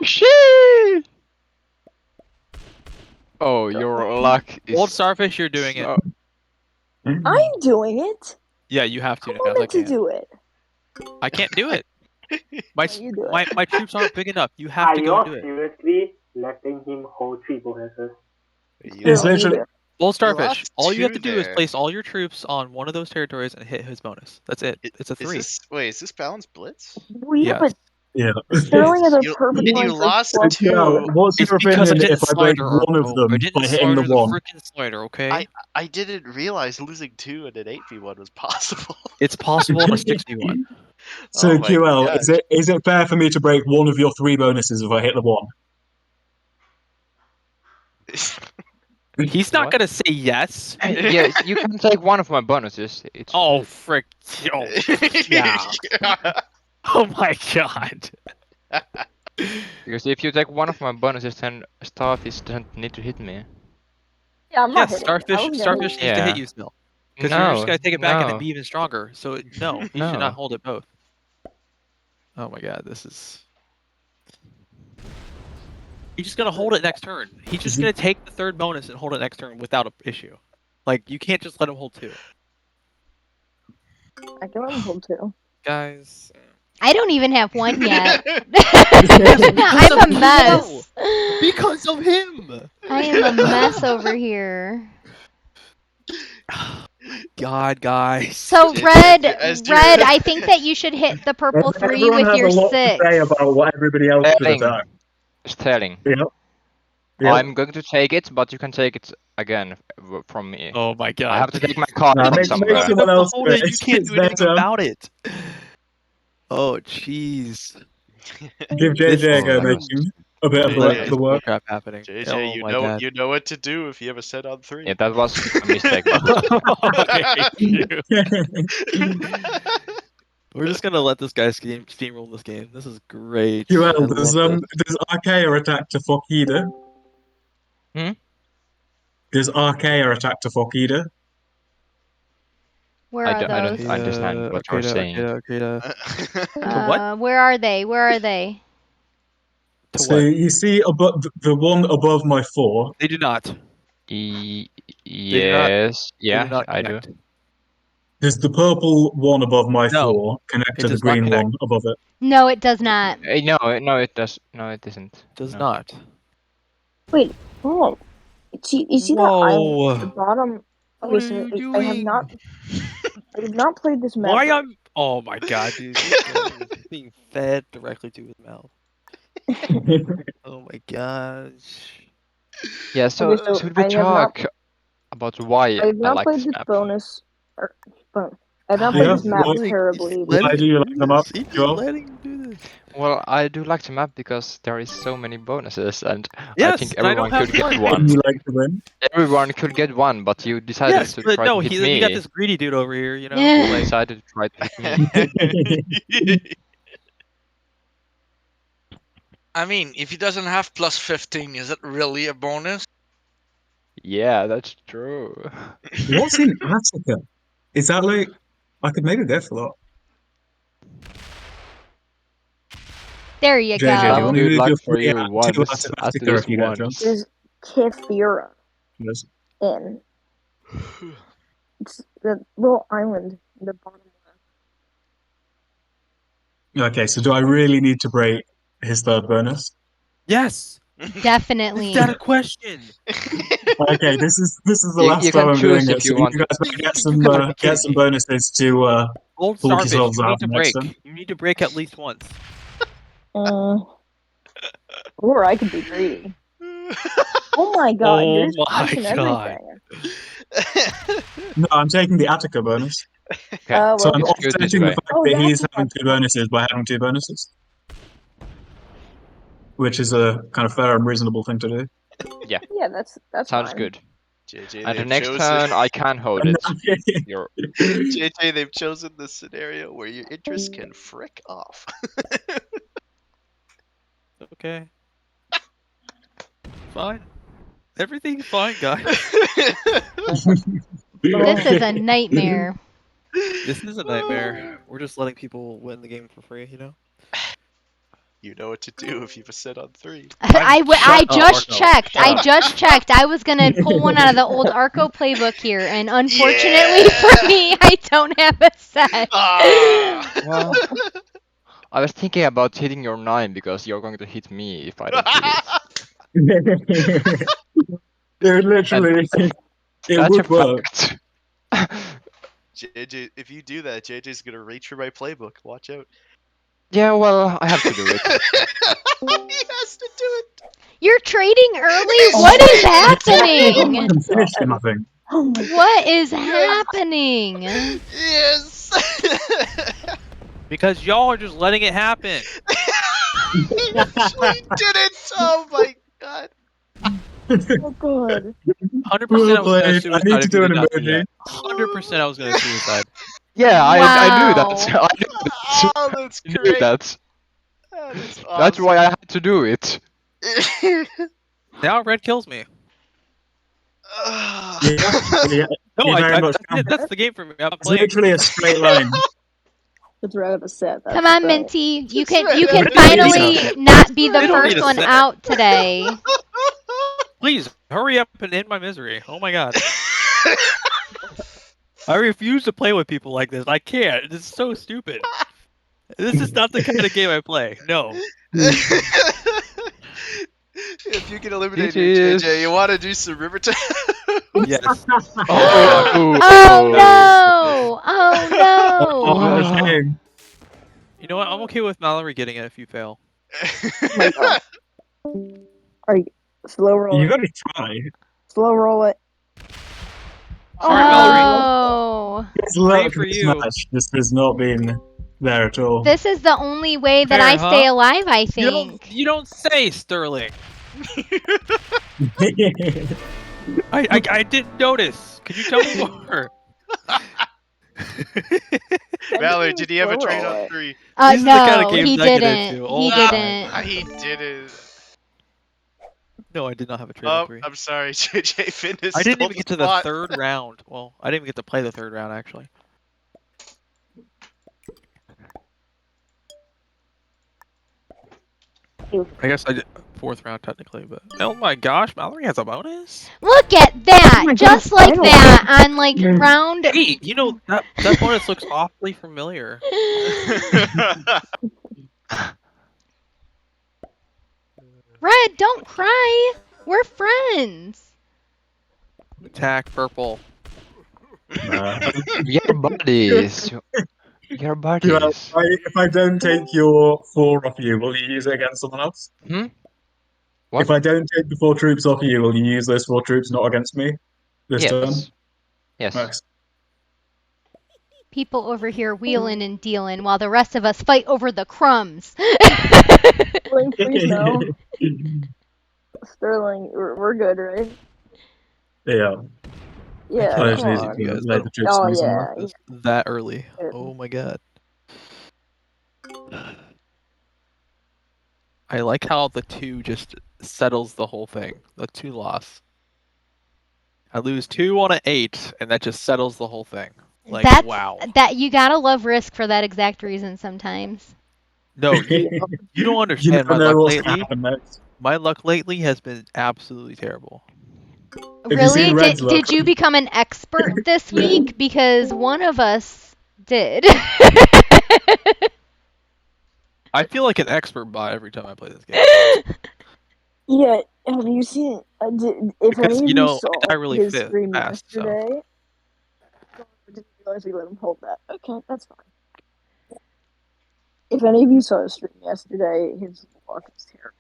shit! Oh, your luck is Bold Starfish, you're doing it. so- I'm doing it. Yeah, you have to. How Because am I I meant to can't. do it? I can't do it. My You do it. my troops aren't big enough. You have Are to you go all and do it. seriously letting him hold 3 bonuses? It's Sterling, you literally do it. Bold Starfish. lost All you have two to do is there. place all your troops on one of those territories and hit his bonus. That's it. It's a 3. Is this balanced blitz? We Yes. have yeah. a Sterling has a You- perfect and you line for lost 12 two. bonuses. What's It's your because I opinion didn't if I break slider, one of Arco. them I didn't by hitting the slider the one? freaking slider, okay? I didn't realize losing 2 in an 8v1 was possible. It's possible in a 6v1. So Oh my QL, gosh. is it fair for me to break one of your 3 bonuses if I hit the one? He's not What? gonna say yes. Yeah, you can take one of my bonuses. It's Oh frick! Oh yeah! Oh my god! because if you take one of my bonuses, then Starfish doesn't need to hit me. Yeah, I'm not Yes, hitting it. I Starfish. was gonna Starfish hit needs to hit Yeah. you still, because you're just gonna take it back and then be even stronger. So no, you should No. not hold it both. Oh my god, this is. He's just gonna hold it next turn. He's just gonna take the 3rd bonus and hold it next turn without an issue. Like you can't just let him hold 2. I can let him hold 2. Guys. I don't even have one yet. Because I'm of a mess. Because of him. I am a mess over here. God, guys. So As Red, you- I think that you should hit the purple 3 Everyone with has your a lot 6. to say about what everybody else should attack. Sterling. Yep. Yep. I'm going to take it, but you can take it again from me. Oh my god. I have to take my card Nah, from make somewhere. someone else Hold do it. it. You can't It's do anything better. about it. Oh jeez. Give This JJ a is go like- making a bit of JJ. the work. crap happening. JJ, Oh you my know god. you know what to do if you have a set on 3. Yeah, that was a mistake. I hate you. We're just gonna let this guy steamroll this game. This is great. I QL, love this. does RK attack to fuck either? Does Archaea attack to Fock Eater? Where I are don't those? understand what you're saying. Where are they? Where are they? To So what? you see the one above my 4. They do not. Yes, They do yeah, not I do. connect. Does the purple one above my No, 4 connect it to the does not green connect. one above it? No, it does not. No, it does. No, it isn't. Does No. not. Wait, hold on. You see that island at the bottom? What Okay, are so you I doing? have not played this map. Why right. I'm? Oh my god, dude! This thing is being fed directly to his mouth. Oh my gosh. Yeah, so Okay, so should we I have not. talk about why I have I not like played this this map? bonus. I have not God, played Yeah, this map why- terribly. Why do you like them up, He's just Joel? letting him do this. Well, I do like the map because there is so many bonuses, and I Yes, think and I know everyone how could get fun. one. You like to win? Everyone could get one, but you decided Yes, to but try no, to hit you got me. this greedy dude over here. You know, Yeah. You like decided to try to hit me. I mean, if he doesn't have plus 15, is it really a bonus? Yeah, that's true. What's in Attica? Is that like I could maybe go for that? There you JJ, do you go. want to Good move luck your for 3 you out to once, at Attica least if you get a chance? once. There's Kithira Yes. in. It's the little island in the bottom left. Okay, so do I really need to break his third bonus? yes. Definitely. Is that a question? Okay, this is the You last can time I'm doing choose it, if so you you want to. guys better get You some gotta be kidding me. bonuses to Old bulk Starfish, yourselves you out need to next break. time. You need to break at least once. Or I could be greedy. Oh my god, Oh you're just my punching god. everything. No, I'm taking the Attica bonus. Okay, Oh, So well. I'm it's good this offsetting the way. fact Oh, that that's he's what having that's 2 about. bonuses by having 2 bonuses. Which is a kind of fair and reasonable thing to do. Yeah, Yeah, that's sounds fine. good. JJ, And the they've next chosen. turn, I can hold it. You're... JJ, they've chosen the scenario where your interest can frick off. Okay. Fine. Everything's fine, guys. This is a nightmare. This is a nightmare. We're just letting people win the game for free, you know? You know what to do if you've set on 3. I Shut up, just Arco. checked. Shut I up. just checked. I was gonna pull one out of the old Arco playbook here, and unfortunately for me, I don't have a set. Ah! Well, I was thinking about hitting your 9 because you're going to hit me if I don't hit it. Dude, literally, it That's a would work. fact. JJ, if you do that, JJ's gonna reach for my playbook. Watch out. Yeah, well, I have to do it. He has to do it. You're trading early? What is happening? I haven't finished him, I think. Oh my god. What is happening? Yes. Because y'all are just letting it happen. He actually did it. Oh my god. Oh god. 100% I Well was gonna played. I suicide need to if do you an did not do emoji. that. 100% I was gonna suicide. Yeah, I knew that. Wow. I knew that. Oh, that's I knew great. that. That is That's why I awesome. had to do it. Now red kills me. Yeah, yeah, No, you very much can. that's the game for me. I'm It's playing. literally a straight line. It's right of a set. That's Come on, right. Minty. You Just can right you can out. finally not be the They don't need first a one set. out today. Please hurry up and end my misery. Oh my god. I refuse to play with people like this. I can't. This is so stupid. This is not the kind of game I play. No. If you can eliminate It it, is. JJ, you want to do some river time? Yes. Oh, Oh no! Oh Oh, what no! a shame. You know what? I'm okay with Mallory getting it if you fail. Oh my god. Are you slow roll You it? gotta try. Slow roll it. Alright, Mallory. Oh. His luck for this you. match just has not been there at all. This is the only way that Fair, I stay huh? alive, I think. You don't say, Sterling. I didn't notice. Could you tell me more? Valerie, did he have a Slow trade roll on it. 3? These are the kind of No, games he I get didn't. into. He Oh my didn't. He did it. No, I did not have a Trigon 3. I'm sorry, JJ. Fitness. I didn't stole even get to the spot. third round. Well, I didn't even get to play the third round, actually. I guess I did fourth round technically, but oh my gosh, Mallory has a bonus. Look at that! Oh my Just God, like finally. that on like round. Hey, you know that bonus looks awfully familiar. Red, don't cry. We're friends. Attack purple. Your buddies. Your buddies. If I don't take your 4 off you, will you use it against someone else? Hmm? What? If I don't take the 4 troops off you, will you use those 4 troops not against me this turn? Yes. Yes. Nice. People over here wheeling and dealing while the rest of us fight over the crumbs. Sterling, please no. Sterling, we're good, right? Yeah. Yeah, I just come need on. you to Guys, let the troops Oh be yeah. somewhere. It's that early. Yeah. Oh my god. I like how the 2 just settles the whole thing. The 2 loss. I lose 2 on an 8, and that just settles the whole thing. Like, wow. That you gotta love Risk for that exact reason sometimes. No, you don't You understand never my know luck what's gonna lately. happen next. My luck lately has been absolutely terrible. Have you Really? seen Red's luck? Did you become an expert this week? Because one of us did. I feel like an expert bot every time I play this game. Yeah, have you seen? If Because, any of you know, saw I die really his fit stream fast, so. yesterday, I didn't realize we let him hold that. Okay, that's fine. If any of you saw his stream yesterday, his luck was terrible.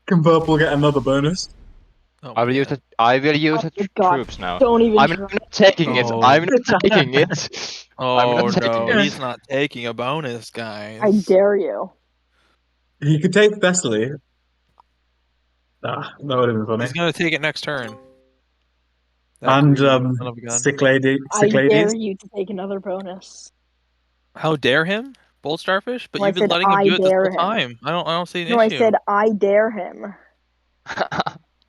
Can Purple get another bonus? Oh I will use it. I will use Oh the my God, troops now. don't even I'm try. not taking it. Oh. I'm not taking it. I'm Oh not taking no, it. he's not taking a bonus, guys. I dare you. He could take Thessaly. That would have been funny. He's gonna take it next turn. That And greedy son of a gun. sick lady, I sick dare ladies. you to take another bonus. How dare him? Bold Starfish? But No, I you've been said letting him I do it this dare whole him. time. I don't see an No, I issue. said I dare him.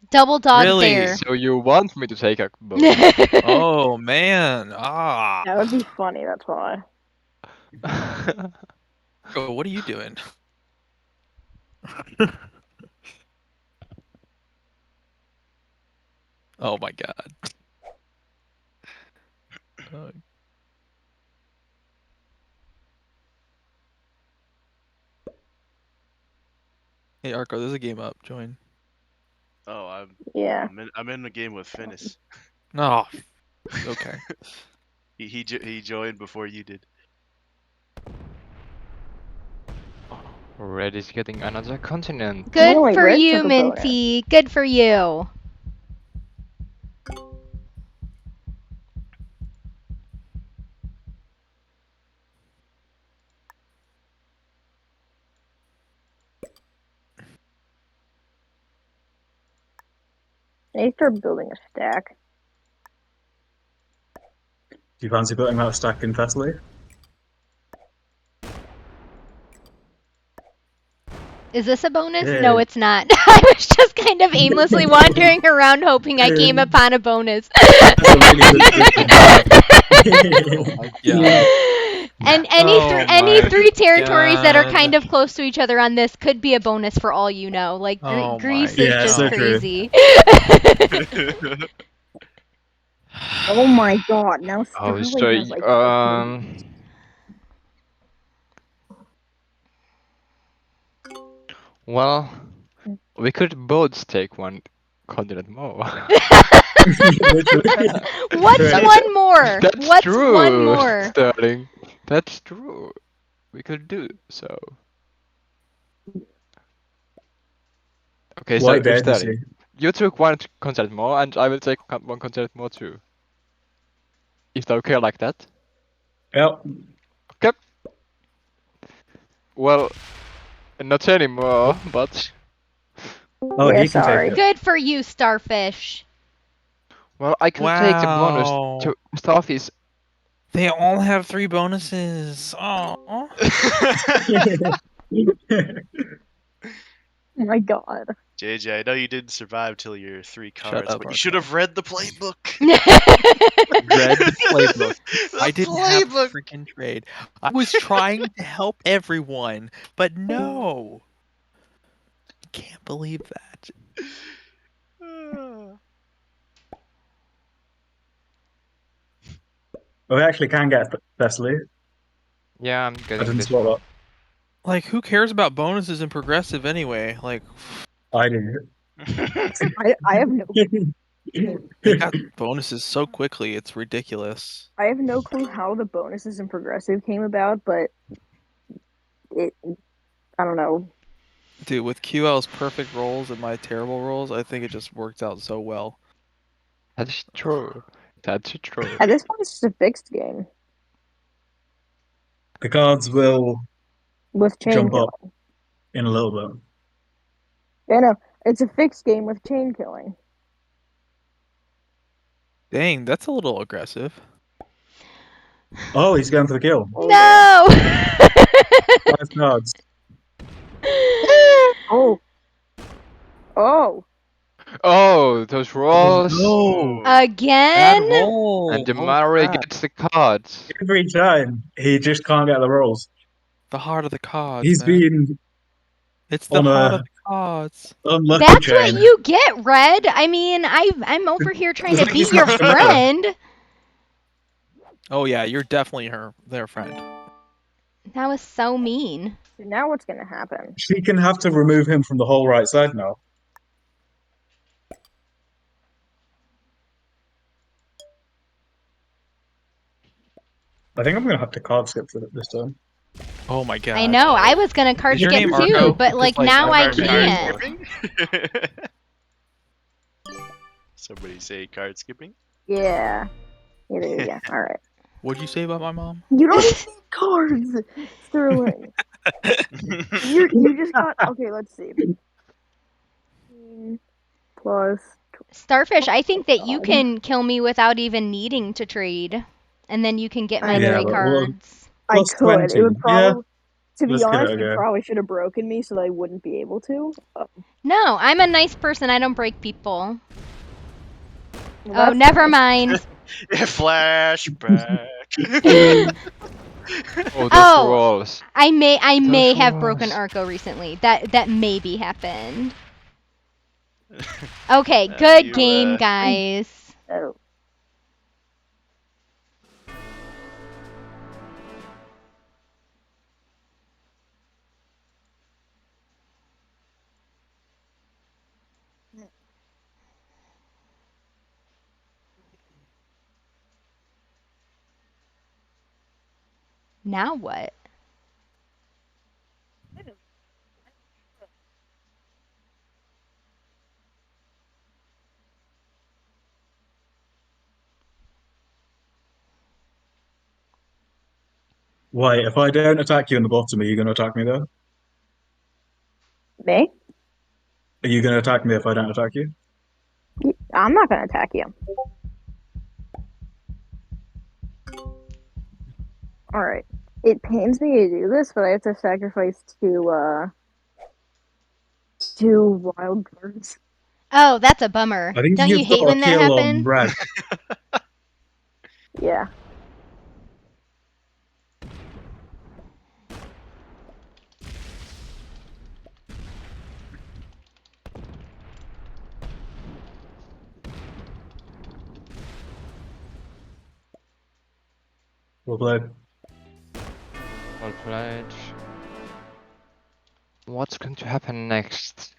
Double dog Really? dare. So you want me to take a bonus? Oh man. Ah. That would be funny, that's why. Oh, what are you doing? Oh my god. Oh. Hey Arco, there's a game up. Join. Oh, Yeah. I'm in the game with Finnis. Oh. Okay. He joined before you did. Red is getting another continent. Good No, wait, for Red you, took a bonus. Minty. Good for you. I need to start building a stack. Do you fancy putting that stack in Thessaly? Is this a bonus? Yeah. No, it's not. I was just kind of aimlessly wandering around hoping I came upon a bonus. That's a really good Oh my god. And Oh any my 3 territories that are God. kind of close to each other on this could be a bonus for all you know. Like Oh Greece my is Yeah, just so true. crazy. Oh my god, now Oh, Sterling so has like well, we could both take one continent more. What's one more? That's What's true, one more? Sterling. That's true. We could do so. Okay, so White Dead, you see. Sterling, you took one continent more, and I will take one continent more too. Is that okay like that? Yep. Okay. Well, not anymore, but Oh, Yeah, he can sorry. take it. Good for you, Starfish. well, I could take the bonus Wow. to Starfish They all have 3 bonuses. Oh. Oh my god. JJ, I know you didn't survive till your 3 Shut cards, up, but you Arco. should have read the playbook. Read the playbook. The I didn't have a playbook. freaking trade. I was trying to help everyone, but no. Can't believe that. Well, we actually can get Thessaly. Yeah, I'm I getting didn't this spot one. that. Like, who cares about bonuses in progressive anyway? Like, I didn't. I have no they got bonuses so quickly, it's ridiculous. I have no clue how the bonuses in progressive came about, but it I don't know. Dude, with QL's perfect rolls and my terrible rolls, I think it just worked out so well. That's true. That's true. At this point, it's just a fixed game The cards will with chain jump killing. up in a little bit. Yeah, no, it's a fixed game with chain killing. Dang, that's a little aggressive. Oh, he's going for the kill. No! 5 cards. Oh. Oh. Oh, those rolls. No! Bad Again? roll. And the Holy Maori crap. gets the cards. Every time he just can't get the rolls. The heart of the cards, He's man. been It's the on heart of a the cards. unlucky That's chain. what you get, Red. I mean, I'm over here trying to Like be he's your not familiar. friend. Oh yeah, you're definitely their friend. That was so mean. Now what's gonna happen? She can have to remove him from the whole right side now. I think I'm gonna have to card skip for it this time. Oh my god. I know. I was gonna card Is your skip name too, Arco? but Because, like like, now I I've never can't. Skipping? Somebody say card skipping? Yeah. Yeah, there you go. Alright. What'd you say about my mom? You don't even need cards, Sterling. You just got okay, let's see. 15 plus Starfish, I think that you God. can kill me without even needing to trade, and then you can get my I know. 3 but we'll- cards. I Plus could. It 20. would probably to be let's give it honest, a you go. probably should have broken me so that I wouldn't be able to. No, I'm a nice person. I don't break people. Well, Oh, that's never nice. mind. Flashback. Oh, those Oh, rolls. I may Those have broken rolls. Arco recently. That maybe happened. Okay, good you, game, guys. Oh. Now what? Why, if I don't attack you in the bottom, are you going to attack me there? Me? Are you going to attack me if I don't attack you? I'm not gonna attack you. Alright. It pains me to do this, but I have to sacrifice two wild cards. Oh, that's a bummer. I think Don't you you've hate got when a that kill on happens? red. Yeah. Well played. Well played. What's going to happen next?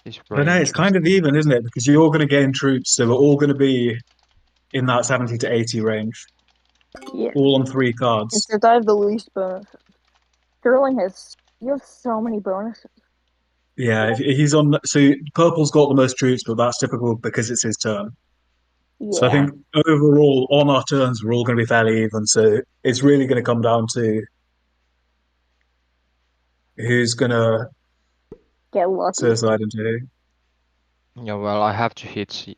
Is I don't know, very it's kind of interesting. even, isn't it? Because you're going to gain troops, so we're all going to be in that 70 to 80 range. Yeah. All on 3 cards. Except I have the least bonus. Sterling has you have so many bonuses. Yeah, if he's on. So purple's got the most troops, but that's typical because it's his turn. So I Yeah. think overall, on our turns, we're all going to be fairly even. So it's really going to come down to who's going to Get lucky. suicide into who. Yeah, well, I have to hit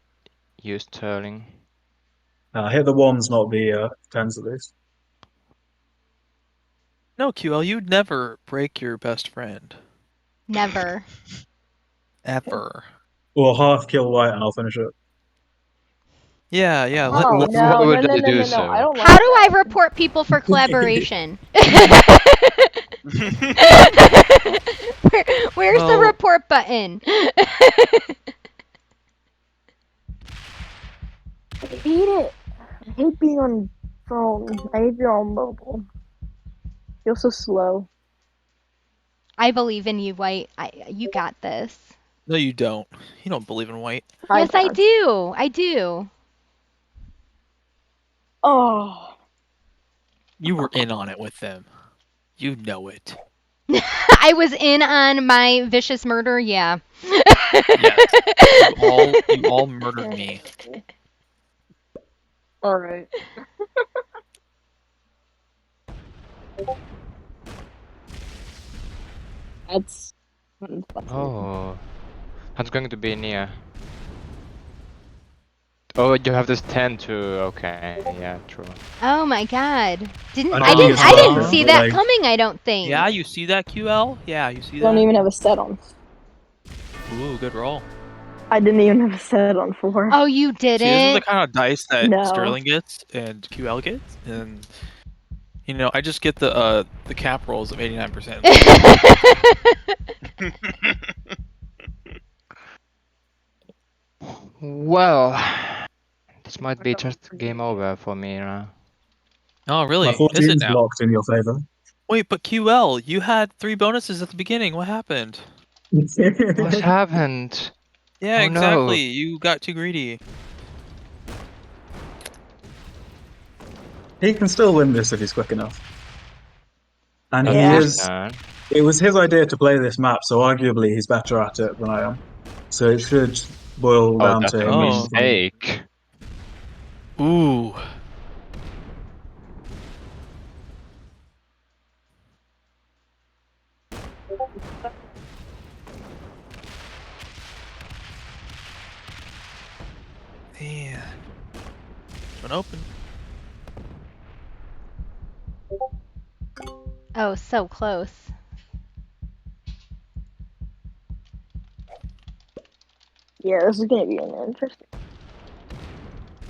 you, Sterling. Hit the ones, not the tens at least. No, QL, you'd never break your best friend. Never. Ever. Or half kill white and I'll finish it. Yeah, yeah. Oh What no, would no, no, I no, do no, no! I so? don't like How do I that. report people for collaboration? Where's the Well- report button? I hate it. I hate being on phone. I hate being on mobile. Feels so slow. I believe in you, White. You got this. No, you don't. You don't believe in white. Yes, I do. I do. Oh. You were in on it with them. You know it. I was in on my vicious murder, yeah. Yes. You all murdered me. All right. That's. Oh, that's going to be near. Oh, you have this 10 too. Okay, yeah, true. Oh my god. I know I you didn't started, see but, that like- coming, I don't think. Yeah, you see that, QL? Yeah, you see I don't that? even have a set on. Ooh, good roll. I didn't even have a set on 4. Oh, you didn't? See, this is the kind of dice that No. Sterling gets and QL gets, and you know, I just get the cap rolls of 89%. Well, this might be just game over for me now. Oh, really? My Is it 14's now? blocked in your favor. Wait, but QL, you had 3 bonuses at the beginning. What happened? What happened? Yeah, Oh, exactly. no. You got too greedy. He can still win this if he's quick enough. And That's he Yeah. his is. turn. It was his idea to play this map, so arguably he's better at it than I am. So it should boil Oh, down that's to a him. mistake. Ooh. Man. One open. Oh, so close. Yeah, this is gonna be interesting.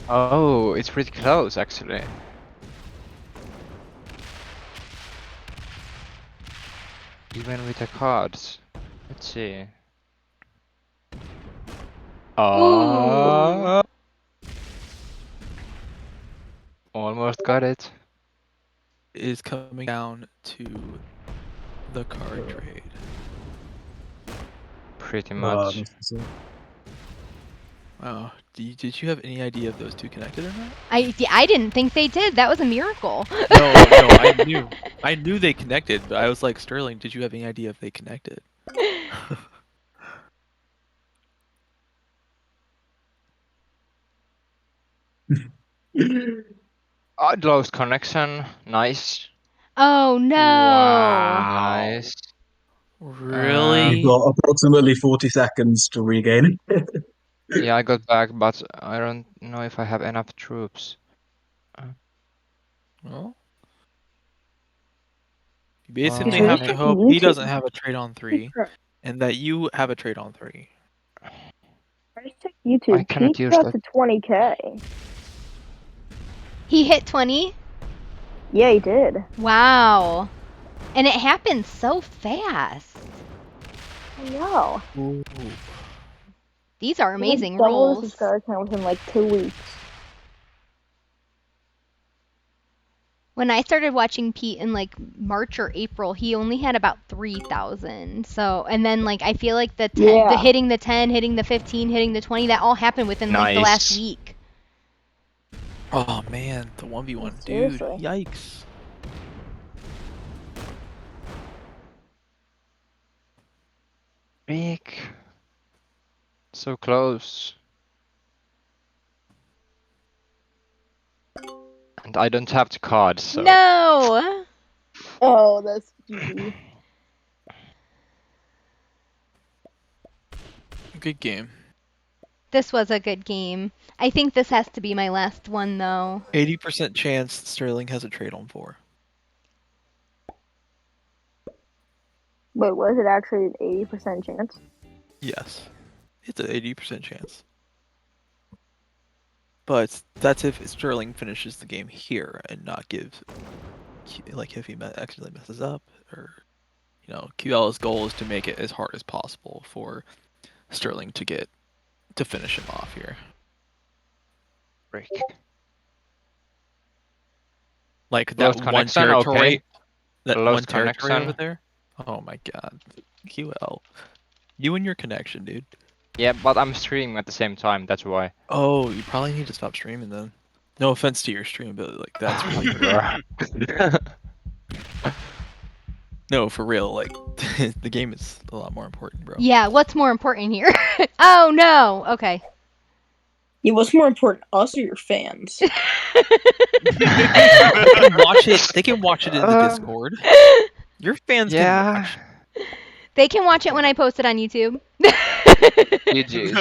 Oh, it's pretty close actually. Even with the cards. Let's see. Oh, almost got it. Is coming down to the card trade. Pretty much. Wow. Did you have any idea if those two connected or not? I didn't think they did. That was a miracle. No, I knew. I knew they connected, but I was like, Sterling, did you have any idea if they connected? I lost connection. Nice. Oh no. Nice. Really? You've got approximately 40 seconds to regain it. Yeah, I got back, but I don't know if I have enough troops. Well, you basically Oh, have I to mean, hope You he two. doesn't have a trade on 3, and that you have a trade on 3. I just checked YouTube. I cannot Pete's use got that. to 20K. He hit 20? Yeah, he did. Wow. And it happened so fast. I know. Ooh. These are amazing Double rolls. the subscriber count within like 2 weeks. When I started watching Pete in like March or April, he only had about 3,000. So, and then like I feel like the hitting the 10, hitting the 15, hitting the 20, that all happened within like the last Nice. week. Oh man, the 1v1, dude. Seriously. Yikes. Rick. So close. And I don't have the cards, so. No. Oh, that's GG. Good game. This was a good game. I think this has to be my last one, though. 80% chance Sterling has a trade on 4. Wait, was it actually an 80% chance? Yes. It's an 80% chance. But that's if Sterling finishes the game here and not gives, like, if he accidentally messes up, or, you know, QL's goal is to make it as hard as possible for Sterling to finish him off here. Break. Like Lost that one connection, territory, okay. that Lost one territory connection. over there. Oh my god, QL, you and your connection, dude. Yeah, but I'm streaming at the same time. That's why. Oh, you probably need to stop streaming then. No offense to your stream, but like that's really Bruh. no, for real. Like the game is a lot more important, bro. Yeah, what's more important here? Oh no. Okay. Yeah, what's more important, us or your fans? They can watch it. They can watch it in the Discord. Your fans can watch. They can watch it when I post it on YouTube. GG's.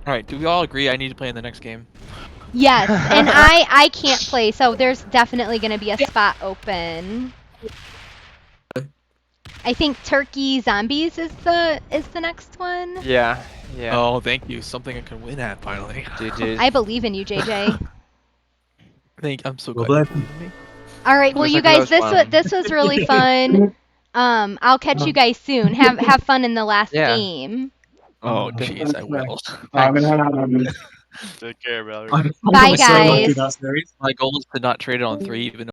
All right, do we all agree I need to play in the next game? Yes, and I can't play, so there's definitely going to be a spot open. I think Turkey Zombies is the next one. Yeah, yeah. Oh, thank you. Something I can win at finally. GG's. I believe in you, JJ. I'm so Well, glad you that- believe in me. All right, It well, was you a guys, close one. this was really fun. I'll catch you guys soon. Have fun in the last Yeah. game. Oh, jeez, I will. I'm gonna have Take care, bro. Bye, I'm so lucky guys. that series. My goal is to not trade it on 3, even though